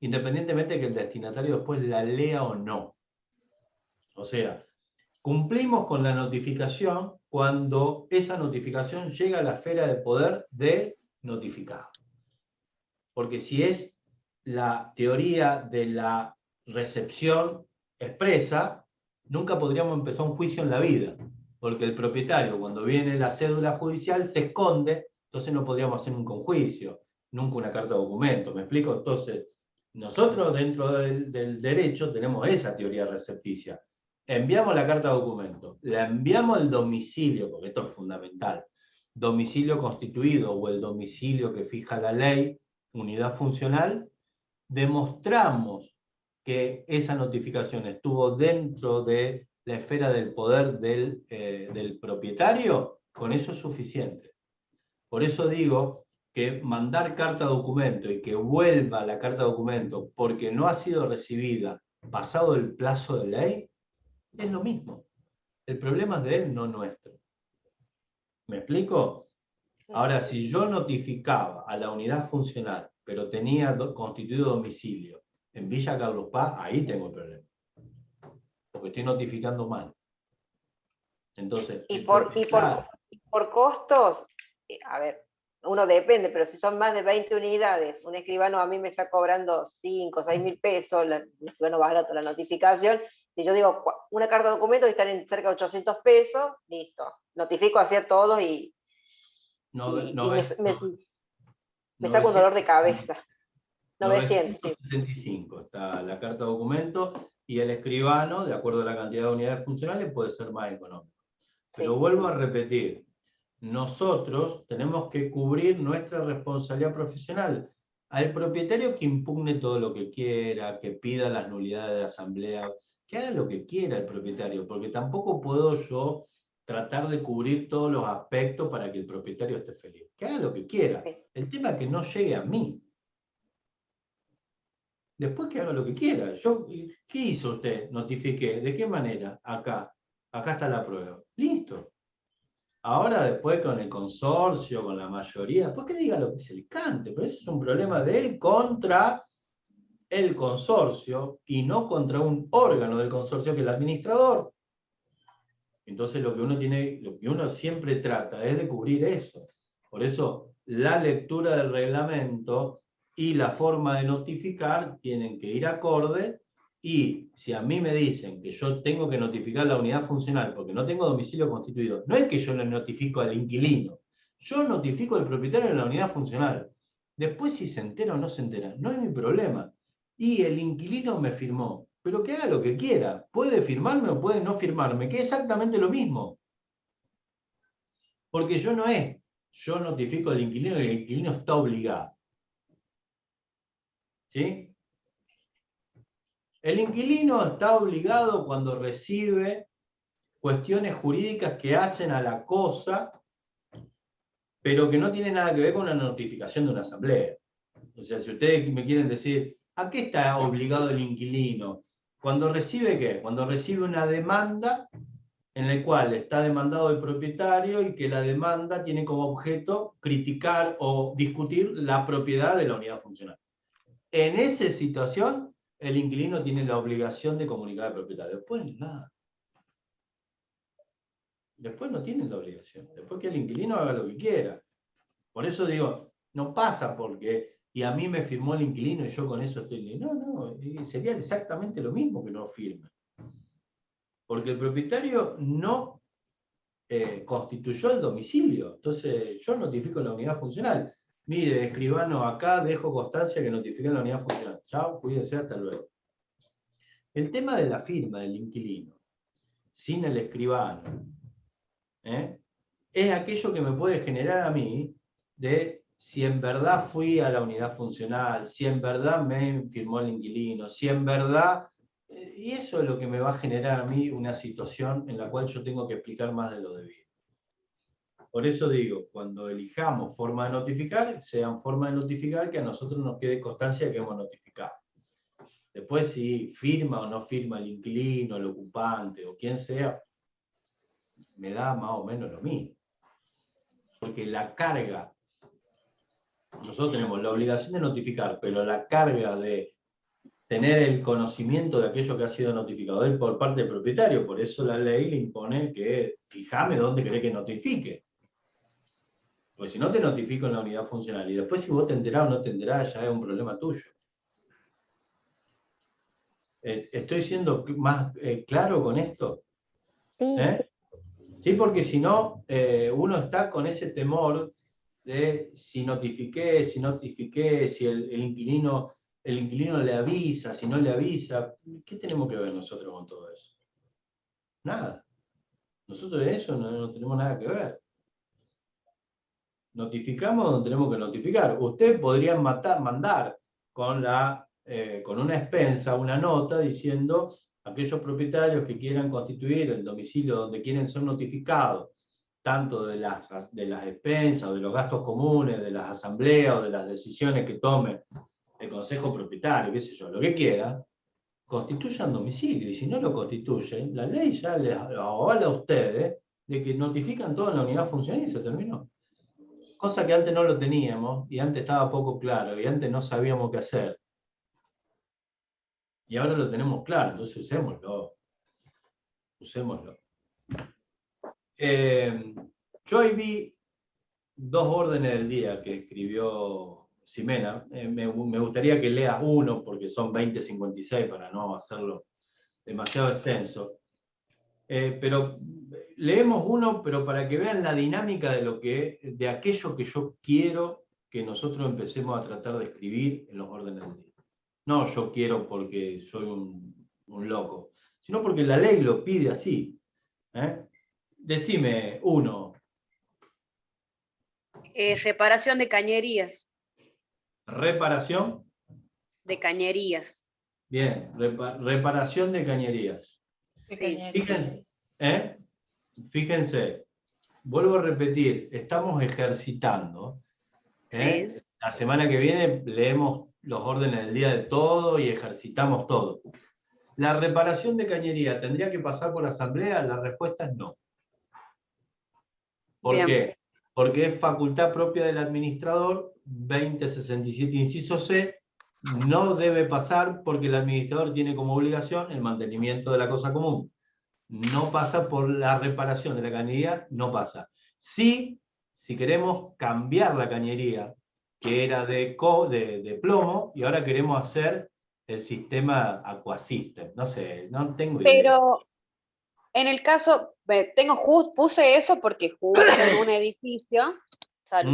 independientemente de que el destinatario después la lea o no. O sea, cumplimos con la notificación cuando esa notificación llega a la esfera de poder del notificado. Porque si es la teoría de la recepción expresa, nunca podríamos empezar un juicio en la vida. Porque el propietario, cuando viene la cédula judicial, se esconde, entonces no podríamos hacer nunca un juicio, nunca una carta de documento. ¿Me explico? Entonces, nosotros dentro del derecho tenemos esa teoría recepticia. Enviamos la carta de documento, la enviamos al domicilio, porque esto es fundamental, domicilio constituido o el domicilio que fija la ley, unidad funcional, demostramos que esa notificación estuvo dentro de la esfera del poder del propietario, con eso es suficiente. Por eso digo que mandar carta documento y que vuelva la carta documento porque no ha sido recibida pasado el plazo de ley, es lo mismo. El problema es de él, no nuestro. ¿Me explico? Ahora, si yo notificaba a la unidad funcional, pero tenía constituido domicilio en Villa Carlos Paz, ahí tengo el problema. Porque estoy notificando mal. Entonces, y por costos, a ver, uno depende, pero si son más de 20 unidades, un escribano a mí me está cobrando 5 o 6 mil pesos, un escribano barato, la notificación. Si yo digo una carta de documento y están en cerca de 800 pesos, listo. Notifico hacia todos y me saco un dolor de cabeza. 975 está la carta de documento, y el escribano, de acuerdo a la cantidad de unidades funcionales, puede ser más económico. Pero Sí. vuelvo a repetir, nosotros tenemos que cubrir nuestra responsabilidad profesional. Al propietario que impugne todo lo que quiera, que pida las nulidades de asamblea, que haga lo que quiera el propietario, porque tampoco puedo yo tratar de cubrir todos los aspectos para que el propietario esté feliz. Que haga lo que quiera. Sí. El tema es que no llegue a mí. Después que haga lo que quiera. ¿Qué hizo usted? Notifiqué. ¿De qué manera? Acá. Acá está la prueba. Listo. Ahora después con el consorcio, con la mayoría, después que diga lo que se le cante, pero eso es un problema de él contra el consorcio y no contra un órgano del consorcio que es el administrador. Entonces lo que uno siempre trata es de cubrir eso. Por eso la lectura del reglamento y la forma de notificar tienen que ir acorde, y si a mí me dicen que yo tengo que notificar la unidad funcional porque no tengo domicilio constituido, no es que yo le notifico al inquilino, yo notifico al propietario de la unidad funcional. Después si se entera o no se entera, no es mi problema. Y el inquilino me firmó, pero que haga lo que quiera, puede firmarme o puede no firmarme, que es exactamente lo mismo. Porque yo notifico al inquilino y el inquilino está obligado. ¿Sí? El inquilino está obligado cuando recibe cuestiones jurídicas que hacen a la cosa, pero que no tienen nada que ver con la notificación de una asamblea. O sea, si ustedes me quieren decir, ¿a qué está obligado el inquilino? ¿Cuando recibe qué? Cuando recibe una demanda en la cual está demandado el propietario y que la demanda tiene como objeto criticar o discutir la propiedad de la unidad funcional. En esa situación, el inquilino tiene la obligación de comunicar al propietario. Después nada. Después no tienen la obligación. Después que el inquilino haga lo que quiera. Por eso digo, no pasa porque, y a mí me firmó el inquilino y yo con eso estoy... No, sería exactamente lo mismo que no firme. Porque el propietario no constituyó el domicilio. Entonces yo notifico la unidad funcional. Mire, escribano, acá dejo constancia que notifiqué la unidad funcional. Chao, cuídese, hasta luego. El tema de la firma del inquilino, sin el escribano, es aquello que me puede generar a mí de si en verdad fui a la unidad funcional, si en verdad me firmó el inquilino, si en verdad... Y eso es lo que me va a generar a mí una situación en la cual yo tengo que explicar más de lo debido. Por eso digo, cuando elijamos forma de notificar, sean formas de notificar que a nosotros nos quede constancia de que hemos notificado. Después si firma o no firma el inquilino, el ocupante o quien sea, me da más o menos lo mismo. Porque la carga, nosotros tenemos la obligación de notificar, pero la carga de tener el conocimiento de aquello que ha sido notificado él por parte del propietario, por eso la ley le impone que fijame dónde querés que notifique. Porque si no te notifico en la unidad funcional, y después si vos te enterás o no te enterás, ya es un problema tuyo. ¿Estoy siendo más claro con esto? Sí. Sí, porque si no, uno está con ese temor de si notifiqué, si el inquilino le avisa, si no le avisa. ¿Qué tenemos que ver nosotros con todo eso? Nada. Nosotros de eso no tenemos nada que ver. Notificamos donde tenemos que notificar. Usted podría mandar con una expensa una nota diciendo aquellos propietarios que quieran constituir el domicilio donde quieren ser notificados, tanto de las expensas o de los gastos comunes, de las asambleas o de las decisiones que tome el consejo propietario, qué sé yo, lo que quiera, constituyan domicilio. Y si no lo constituyen, la ley ya les avala a ustedes de que notifican todo en la unidad funcional y se terminó. Cosa que antes no lo teníamos, y antes estaba poco claro, y antes no sabíamos qué hacer. Y ahora lo tenemos claro, entonces usémoslo. Usémoslo. Yo ahí vi 2 órdenes del día que escribió Ximena. Me gustaría que leas uno, porque son 20:56 para no hacerlo demasiado extenso. Pero leemos uno, pero para que vean la dinámica de aquello que yo quiero que nosotros empecemos a tratar de escribir en los órdenes del día. No, yo quiero porque soy un un loco, sino porque la ley lo pide así. Decime uno. Reparación de cañerías. Reparación. De cañerías. Bien, reparación de cañerías. Sí. Fíjense, vuelvo a repetir, estamos ejercitando. Sí. La semana que viene leemos los órdenes del día de todo y ejercitamos todo. ¿La reparación de cañería tendría que pasar por asamblea? La respuesta es no. ¿Por qué? Porque es facultad propia del administrador, 2067 inciso C, no debe pasar porque el administrador tiene como obligación el mantenimiento de la cosa común. No pasa por la reparación de la cañería, no pasa. Sí, si queremos cambiar la cañería, que era de plomo, y ahora queremos hacer el sistema Aquasystem. No sé, no tengo idea. Pero en el caso, puse eso porque justo en un edificio,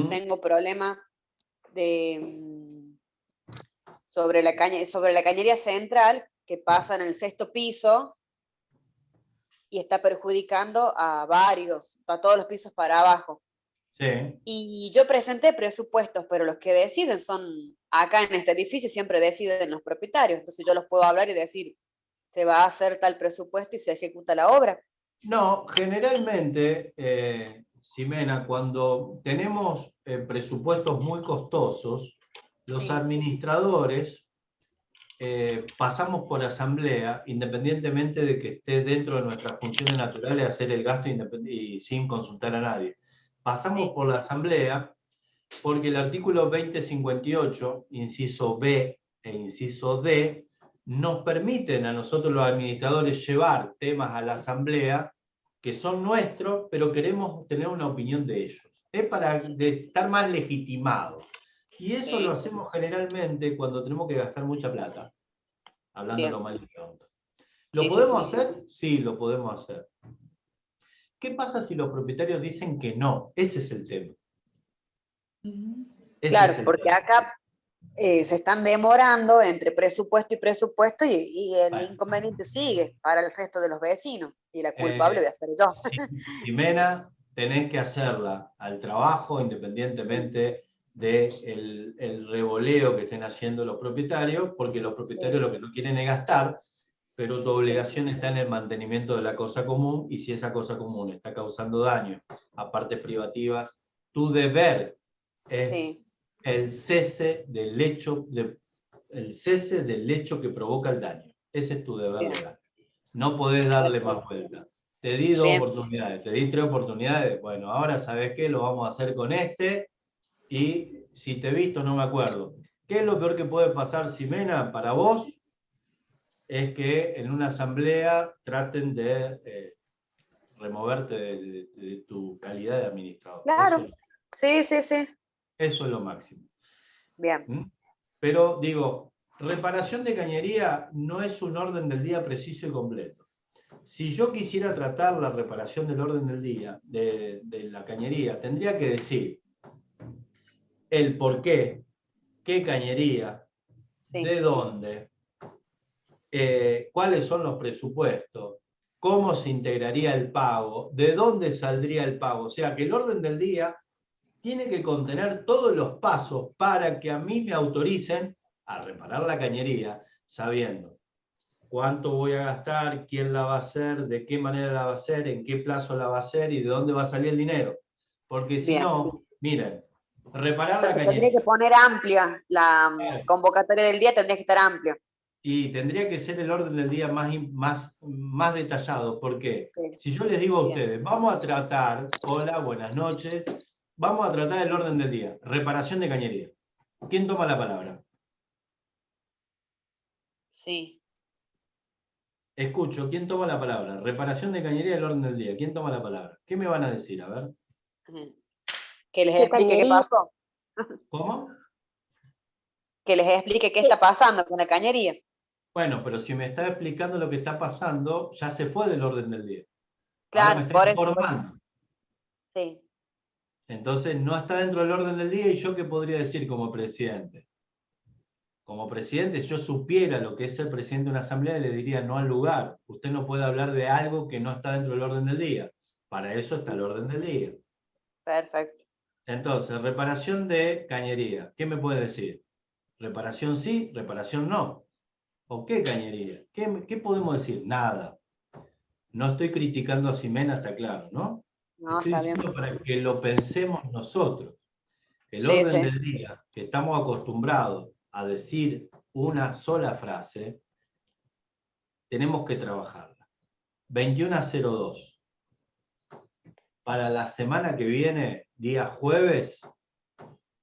tengo problema sobre la cañería central que pasa en el 6º piso y está perjudicando a todos los pisos para abajo. Sí. Y yo presenté presupuestos, pero los que deciden son, acá en este edificio siempre deciden los propietarios, entonces yo los puedo hablar y decir, se va a hacer tal presupuesto y se ejecuta la obra. No, generalmente, Ximena, cuando tenemos presupuestos muy costosos, los administradores pasamos por asamblea, independientemente de que esté dentro de nuestras funciones naturales hacer el gasto y sin consultar a nadie. Pasamos por la asamblea porque el artículo 2058, inciso B e inciso D, nos permiten a nosotros los administradores llevar temas a la asamblea que son nuestros, pero queremos tener una opinión de ellos. Es para estar más legitimados. Y eso lo hacemos generalmente cuando tenemos que gastar mucha plata. Hablándolo mal y pronto. ¿Lo podemos hacer? Sí, lo podemos hacer. ¿Qué pasa si los propietarios dicen que no? Ese es el tema. Claro, porque acá se están demorando entre presupuesto y el inconveniente sigue para el resto de los vecinos. Y la culpable voy a ser yo. Ximena, tenés que hacerla al trabajo independientemente del revoleo que estén haciendo los propietarios, porque los propietarios lo que no quieren es gastar, pero tu obligación está en el mantenimiento de la cosa común, y si esa cosa común está causando daño a partes privativas, tu deber es el cese del hecho que provoca el daño. Ese es tu deber legal. No podés darle más vuelta. Te di 2 oportunidades, te di 3 oportunidades. Bueno, ahora sabes qué, lo vamos a hacer con este. Y si te he visto, no me acuerdo. ¿Qué es lo peor que puede pasar, Ximena, para vos? Es que en una asamblea traten de removerte de tu calidad de administrador. Claro, sí. Eso es lo máximo. Bien. Pero digo, reparación de cañería no es un orden del día preciso y completo. Si yo quisiera tratar la reparación del orden del día, de la cañería, tendría que decir el por qué cañería, de dónde, cuáles son los presupuestos, cómo se integraría el pago, de dónde saldría el pago. O sea, que el orden del día tiene que contener todos los pasos para que a mí me autoricen a reparar la cañería, sabiendo cuánto voy a gastar, quién la va a hacer, de qué manera la va a hacer, en qué plazo la va a hacer y de dónde va a salir el dinero. Porque si no, miren, reparar la cañería. Tendría que poner amplia, la convocatoria del día tendría que estar amplia. Y tendría que ser el orden del día más detallado. ¿Por qué? Si yo les digo a ustedes, vamos a tratar, hola, buenas noches, vamos a tratar el orden del día, reparación de cañería. ¿Quién toma la palabra? Sí. Escucho, ¿quién toma la palabra? Reparación de cañería, el orden del día. ¿Quién toma la palabra? ¿Qué me van a decir? A ver. Que les explique qué pasó. ¿Cómo? Que les explique qué está pasando con la cañería. Bueno, pero si me está explicando lo que está pasando, ya se fue del orden del día. Claro, ahora me está informando. Sí. Entonces no está dentro del orden del día, y yo qué podría decir como presidente. Como presidente, si yo supiera lo que es ser presidente de una asamblea, le diría no al lugar. Usted no puede hablar de algo que no está dentro del orden del día. Para eso está el orden del día. Perfecto. Entonces, reparación de cañería. ¿Qué me puede decir? Reparación sí, reparación no. ¿O qué cañería? ¿Qué podemos decir? Nada. No estoy criticando a Ximena, está claro, ¿no? No, Estoy está bien. diciendo para que lo pensemos nosotros. El Sí, orden sí. del día, que estamos acostumbrados a decir una sola frase, tenemos que trabajarla. 21:02. Para la semana que viene, día jueves,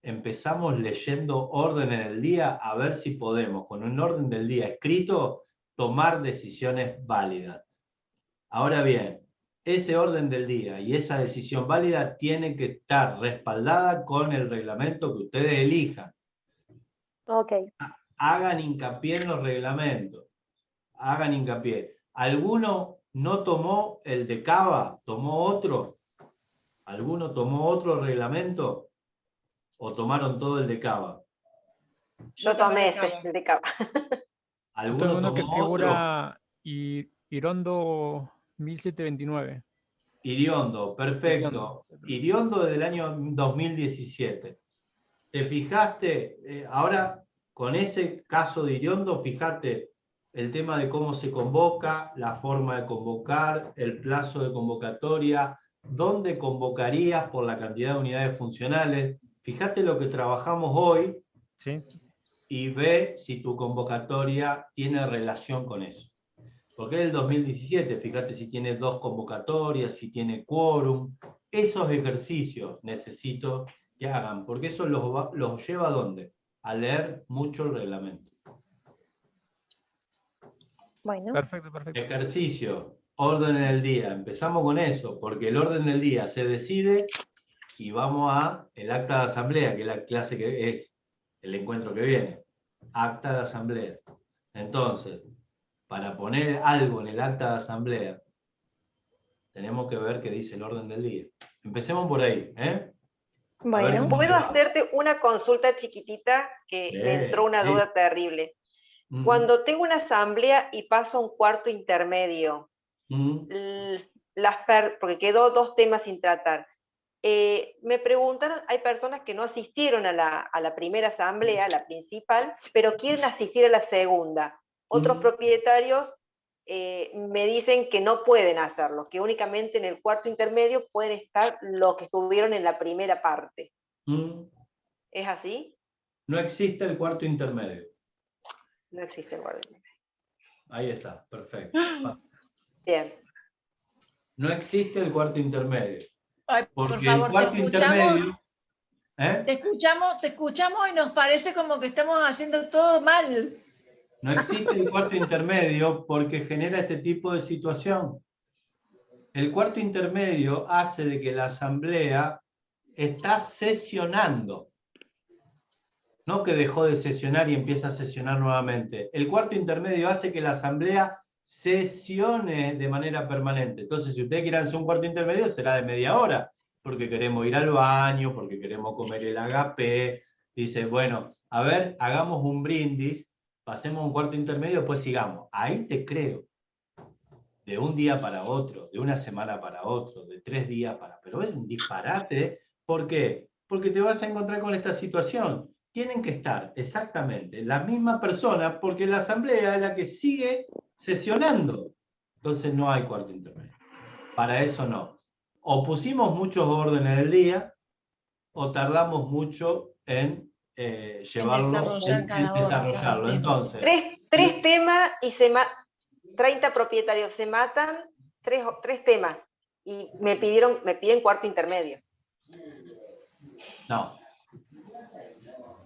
empezamos leyendo órdenes del día a ver si podemos, con un orden del día escrito, tomar decisiones válidas. Ahora bien, ese orden del día y esa decisión válida tiene que estar respaldada con el reglamento que ustedes elijan. Ok. Hagan hincapié en los reglamentos. Hagan hincapié. ¿Alguno no tomó el de Cava? ¿Tomó otro? ¿Alguno tomó otro reglamento? ¿O tomaron todo el de Cava? Yo tomé ese, el de Cava. Yo ¿Alguno tengo uno que tomó otro? figura Irondo 1729. Iriondo, perfecto. Iriondo desde el año 2017. ¿Te fijaste? Ahora, con ese caso de Iriondo, fíjate el tema de cómo se convoca, la forma de convocar, el plazo de convocatoria, dónde convocarías por la cantidad de unidades funcionales. Fíjate lo que trabajamos hoy, Sí. y ve si tu convocatoria tiene relación con eso. Porque es el 2017, fíjate si tiene 2 convocatorias, si tiene quórum. Esos ejercicios necesito que hagan, porque eso los lleva ¿a dónde? A leer mucho el reglamento. Bueno. Perfecto, perfecto. Ejercicio, orden del día. Empezamos con eso, porque el orden del día se decide y vamos a el acta de asamblea, que es la clase que es el encuentro que viene. Acta de asamblea. Entonces, para poner algo en el acta de asamblea, tenemos que ver qué dice el orden del día. Empecemos por ahí, ¿eh? Bueno. ¿Puedo hacerte una consulta chiquitita que me entró una duda terrible? Cuando tengo una asamblea y paso a un cuarto intermedio, porque quedó 2 temas sin tratar. Me preguntaron, hay personas que no asistieron a la primera asamblea, la principal, pero quieren asistir a la segunda. Otros propietarios me dicen que no pueden hacerlo, que únicamente en el cuarto intermedio pueden estar los que estuvieron en la primera parte. ¿Es así? No existe el cuarto intermedio. No existe el cuarto intermedio. Ahí está, perfecto. Bien. No existe el cuarto intermedio. Ay, Porque por favor, el cuarto intermedio... te escuchamos y nos parece como que estamos haciendo todo mal. No existe el cuarto intermedio porque genera este tipo de situación. El cuarto intermedio hace de que la asamblea está sesionando. No que dejó de sesionar y empieza a sesionar nuevamente. El cuarto intermedio hace que la asamblea sesione de manera permanente. Entonces, si ustedes quieren hacer un cuarto intermedio, será de media hora, porque queremos ir al baño, porque queremos comer el agape. Dice, bueno, a ver, hagamos un brindis, pasemos un cuarto intermedio, después sigamos. Ahí te creo. De un día para otro, de una semana para otro, de 3 días para... Pero es un disparate. ¿Por qué? Porque te vas a encontrar con esta situación. Tienen que estar exactamente la misma persona, porque la asamblea es la que sigue sesionando. Entonces no hay cuarto intermedio. Para eso no. O pusimos muchos órdenes del día, o tardamos mucho en llevarlo, en desarrollarlo. Entonces, tres temas y 30 propietarios se matan, tres temas, y me piden cuarto intermedio. No.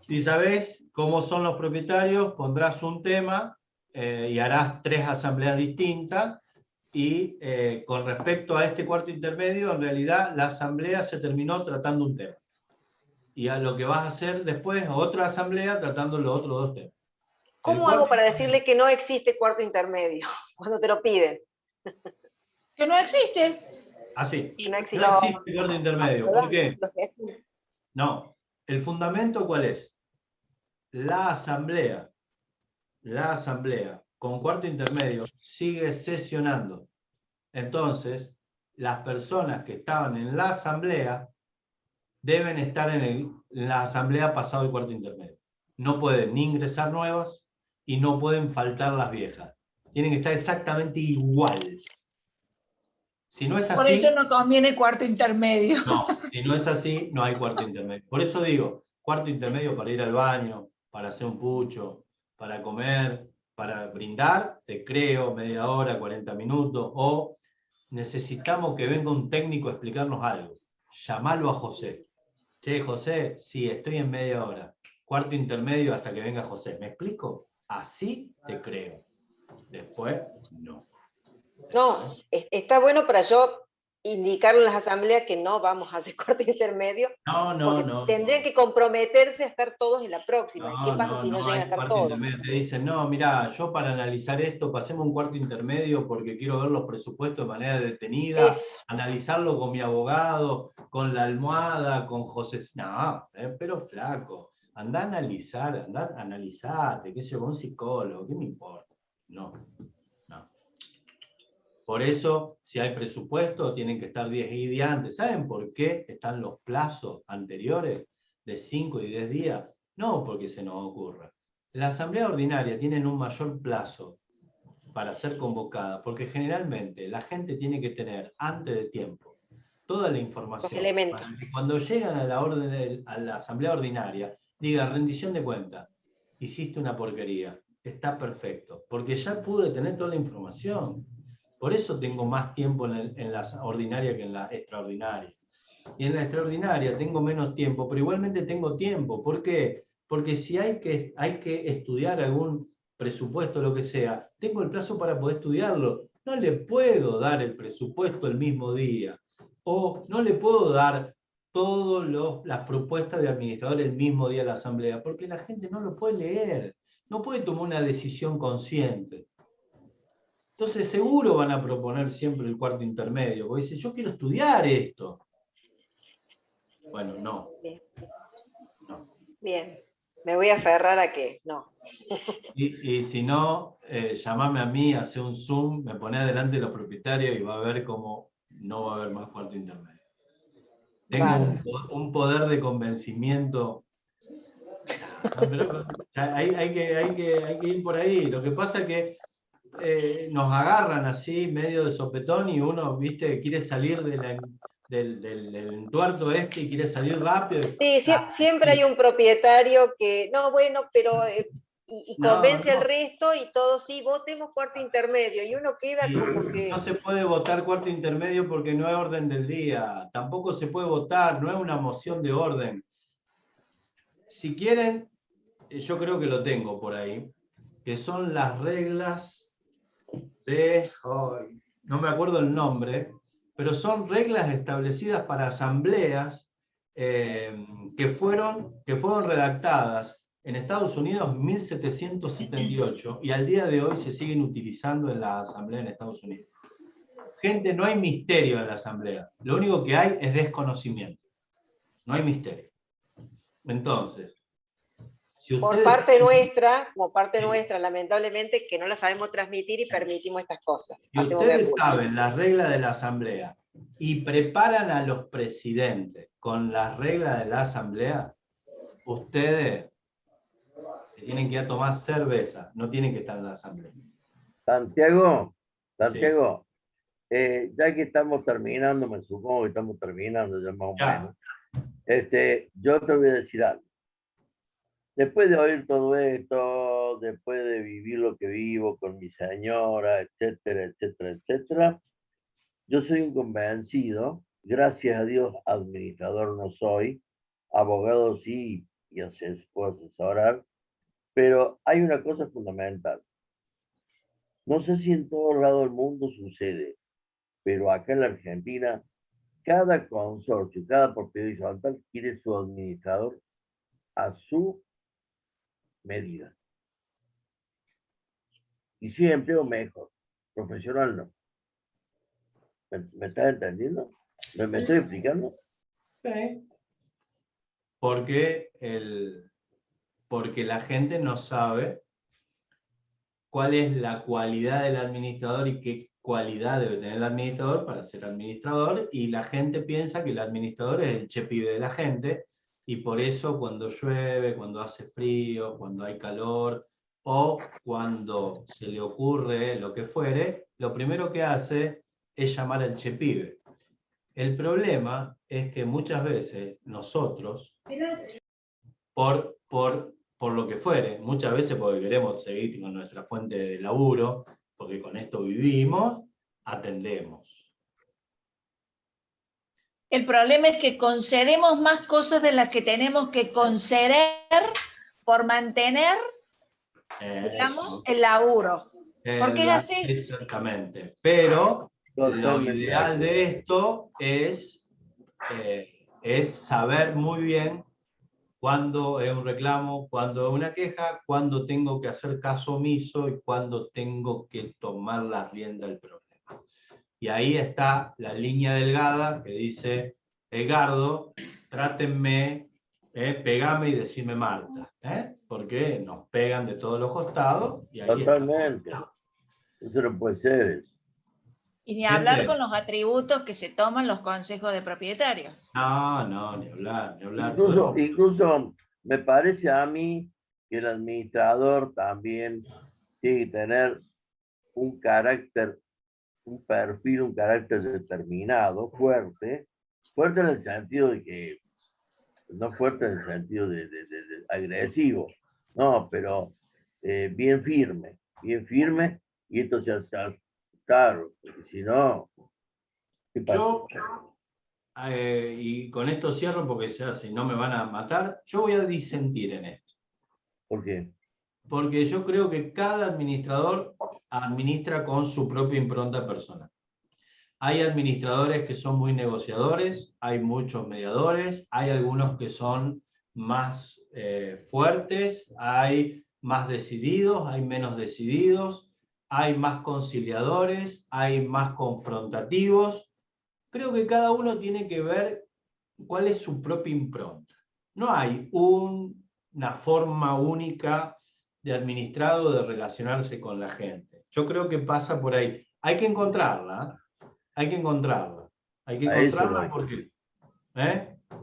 Si sabés cómo son los propietarios, pondrás un tema y harás 3 asambleas distintas, y con respecto a este cuarto intermedio, en realidad la asamblea se terminó tratando un tema. Y a lo que vas a hacer después, otra asamblea tratando los otros 2 temas. ¿Cómo hago para decirle que no existe cuarto intermedio cuando te lo piden? Que no existe. Así. No existe. No existe cuarto intermedio. ¿Por qué? No. ¿El fundamento cuál es? la asamblea, con cuarto intermedio, sigue sesionando. Entonces, las personas que estaban en la asamblea deben estar en la asamblea pasado el cuarto intermedio. No pueden ni ingresar nuevas y no pueden faltar las viejas. Tienen que estar exactamente igual. Si no es así... Por eso no conviene cuarto intermedio. No, si no es así, no hay cuarto intermedio. Por eso digo, cuarto intermedio para ir al baño, para hacer un pucho, para comer, para brindar, te creo, media hora, 40 minutos, o necesitamos que venga un técnico a explicarnos algo. Llamalo a José. Che, José, sí, estoy en media hora. Cuarto intermedio hasta que venga José. ¿Me explico? Así te creo. Después, no. No, está bueno para yo indicarle en las asambleas que no vamos a hacer cuarto intermedio. No. Tendrían que comprometerse a estar todos en la próxima. ¿Y qué pasa si no llegan a hay estar cuarto todos? intermedio. Te dicen, no, mira, yo para analizar esto, pasemos un cuarto intermedio porque quiero ver los presupuestos de manera detenida, Eso. analizarlo con mi abogado, con la almohada, con José. No, pero flaco, anda a analizate, qué sé yo, con un psicólogo, ¿qué me importa? No. Por eso, si hay presupuesto, tienen que estar 10 días antes. ¿Saben por qué están los plazos anteriores de 5 y 10 días? No porque se nos ocurra. La asamblea ordinaria tiene un mayor plazo para ser convocada, porque generalmente la gente tiene que tener antes de tiempo toda la información. Los elementos. Para que cuando llegan a la asamblea ordinaria, diga rendición de cuentas. Hiciste una porquería. Está perfecto. Porque ya pude tener toda la información. Por eso tengo más tiempo en la ordinaria que en la extraordinaria. Y en la extraordinaria tengo menos tiempo, pero igualmente tengo tiempo. ¿Por qué? Porque si hay que estudiar algún presupuesto, lo que sea, tengo el plazo para poder estudiarlo. No le puedo dar el presupuesto el mismo día. O no le puedo dar todas las propuestas de administrador el mismo día a la asamblea, porque la gente no lo puede leer. No puede tomar una decisión consciente. Entonces seguro van a proponer siempre el cuarto intermedio, porque dicen, yo quiero estudiar esto. Bueno, no. Bien. Me voy a aferrar a que no. Y si no, llamame a mí, hace un Zoom, me pone adelante los propietarios y va a ver cómo no va a haber más cuarto intermedio. Tengo un poder de convencimiento. No, pero hay que ir por ahí. Lo que pasa es que nos agarran así, medio de sopetón, y uno, viste, quiere salir del entuerto este y quiere salir rápido. Sí, siempre hay un propietario que, no, bueno, pero... y convence al resto y todos, sí, votemos cuarto intermedio. Y uno queda como que... No se puede votar cuarto intermedio porque no hay orden del día. Tampoco se puede votar, no es una moción de orden. Si quieren, yo creo que lo tengo por ahí, que son las reglas de... no me acuerdo el nombre, pero son reglas establecidas para asambleas que fueron redactadas en Estados Unidos en 1778 y al día de hoy se siguen utilizando en la asamblea en Estados Unidos. Gente, no hay misterio en la asamblea. Lo único que hay es desconocimiento. No hay misterio. Entonces, si ustedes... Por parte nuestra, como parte nuestra, lamentablemente, que no la sabemos transmitir y permitimos estas cosas. Si ustedes saben las reglas de la asamblea y preparan a los presidentes con las reglas de la asamblea, ustedes tienen que ir a tomar cerveza, no tienen que estar en la asamblea. Santiago, ya que estamos terminando, me supongo que estamos terminando ya más o menos, yo te voy a decir algo. Después de oír todo esto, después de vivir lo que vivo con mi señora, etcétera, etcétera, etcétera, yo soy un convencido, gracias a Dios, administrador no soy, abogado sí, y puedo asesorar, pero hay una cosa fundamental. No sé si en todo lado del mundo sucede, pero acá en la Argentina, cada consorcio, cada propiedad horizontal quiere su administrador a su medida. Y siempre o mejor, profesional no. ¿Me estás entendiendo? ¿Me estoy explicando? Sí. Porque porque la gente no sabe cuál es la cualidad del administrador y qué cualidad debe tener el administrador para ser administrador, y la gente piensa que el administrador es el chepibe de la gente, y por eso cuando llueve, cuando hace frío, cuando hay calor, o cuando se le ocurre lo que fuere, lo primero que hace es llamar al chepibe. El problema es que muchas veces nosotros, por lo que fuere, muchas veces porque queremos seguir con nuestra fuente de laburo, porque con esto vivimos, atendemos. El problema es que concedemos más cosas de las que tenemos que conceder por mantener, digamos, el laburo. Porque es así. Exactamente. Pero lo ideal de esto es saber muy bien cuándo es un reclamo, cuándo es una queja, cuándo tengo que hacer caso omiso y cuándo tengo que tomar la rienda del problema. Y ahí está la línea delgada que dice, Edgardo, trátenme, pegame y decime Marta, porque nos pegan de todos los costados. Y ahí totalmente. Eso no puede ser. Y ni hablar con los atributos que se toman los consejos de propietarios. No, ni hablar, ni hablar. Incluso me parece a mí que el administrador también tiene que tener un carácter, un perfil, un carácter determinado, fuerte en el sentido de que, no fuerte en el sentido de agresivo, no, pero bien firme, y esto se hace claro, porque si no, ¿qué pasa? Yo, y con esto cierro porque ya si no me van a matar, yo voy a disentir en esto. ¿Por qué? Porque yo creo que cada administrador administra con su propia impronta personal. Hay administradores que son muy negociadores, hay muchos mediadores, hay algunos que son más fuertes, hay más decididos, hay menos decididos, hay más conciliadores, hay más confrontativos. Creo que cada uno tiene que ver cuál es su propia impronta. No hay una forma única de administrado, de relacionarse con la gente. Yo creo que pasa por ahí. Hay que encontrarla, hay que encontrarla. Hay que encontrarla porque,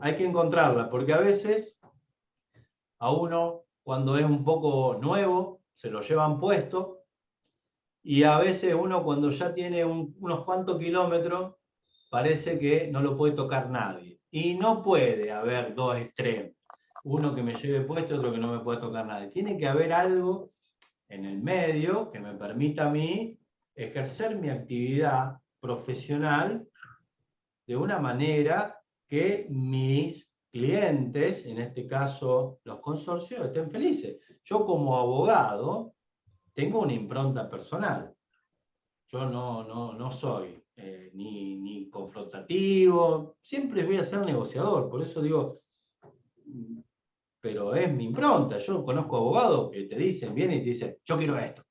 hay que encontrarla, porque a veces a uno, cuando es un poco nuevo, se lo llevan puesto, y a veces uno cuando ya tiene unos cuantos kilómetros, parece que no lo puede tocar nadie. Y no puede haber dos extremos. Uno que me lleve puesto y otro que no me puede tocar nadie. Tiene que haber algo en el medio que me permita a mí ejercer mi actividad profesional de una manera que mis clientes, en este caso los consorcios, estén felices. Yo como abogado tengo una impronta personal. Yo no soy ni confrontativo, siempre voy a ser negociador, por eso digo, pero es mi impronta. Yo conozco abogados que te dicen, vienen y te dicen, yo quiero esto.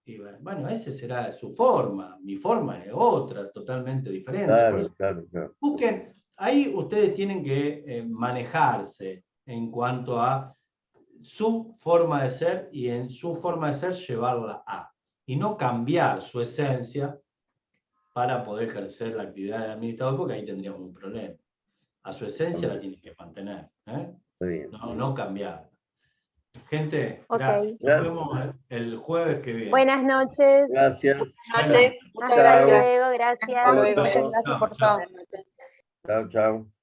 Y bueno, esa será su forma, mi forma es otra, totalmente diferente. Claro. Busquen, ahí ustedes tienen que manejarse en cuanto a su forma de ser y en su forma de ser llevarla a. Y no cambiar su esencia para poder ejercer la actividad de administrador, porque ahí tendríamos un problema. A su esencia la tienen que mantener, no cambiarla. Gente, gracias. Nos vemos el jueves que viene. Buenas noches. Gracias. Muchas Hasta gracias. luego, gracias. Hasta luego. Muchas gracias por todo. Chao.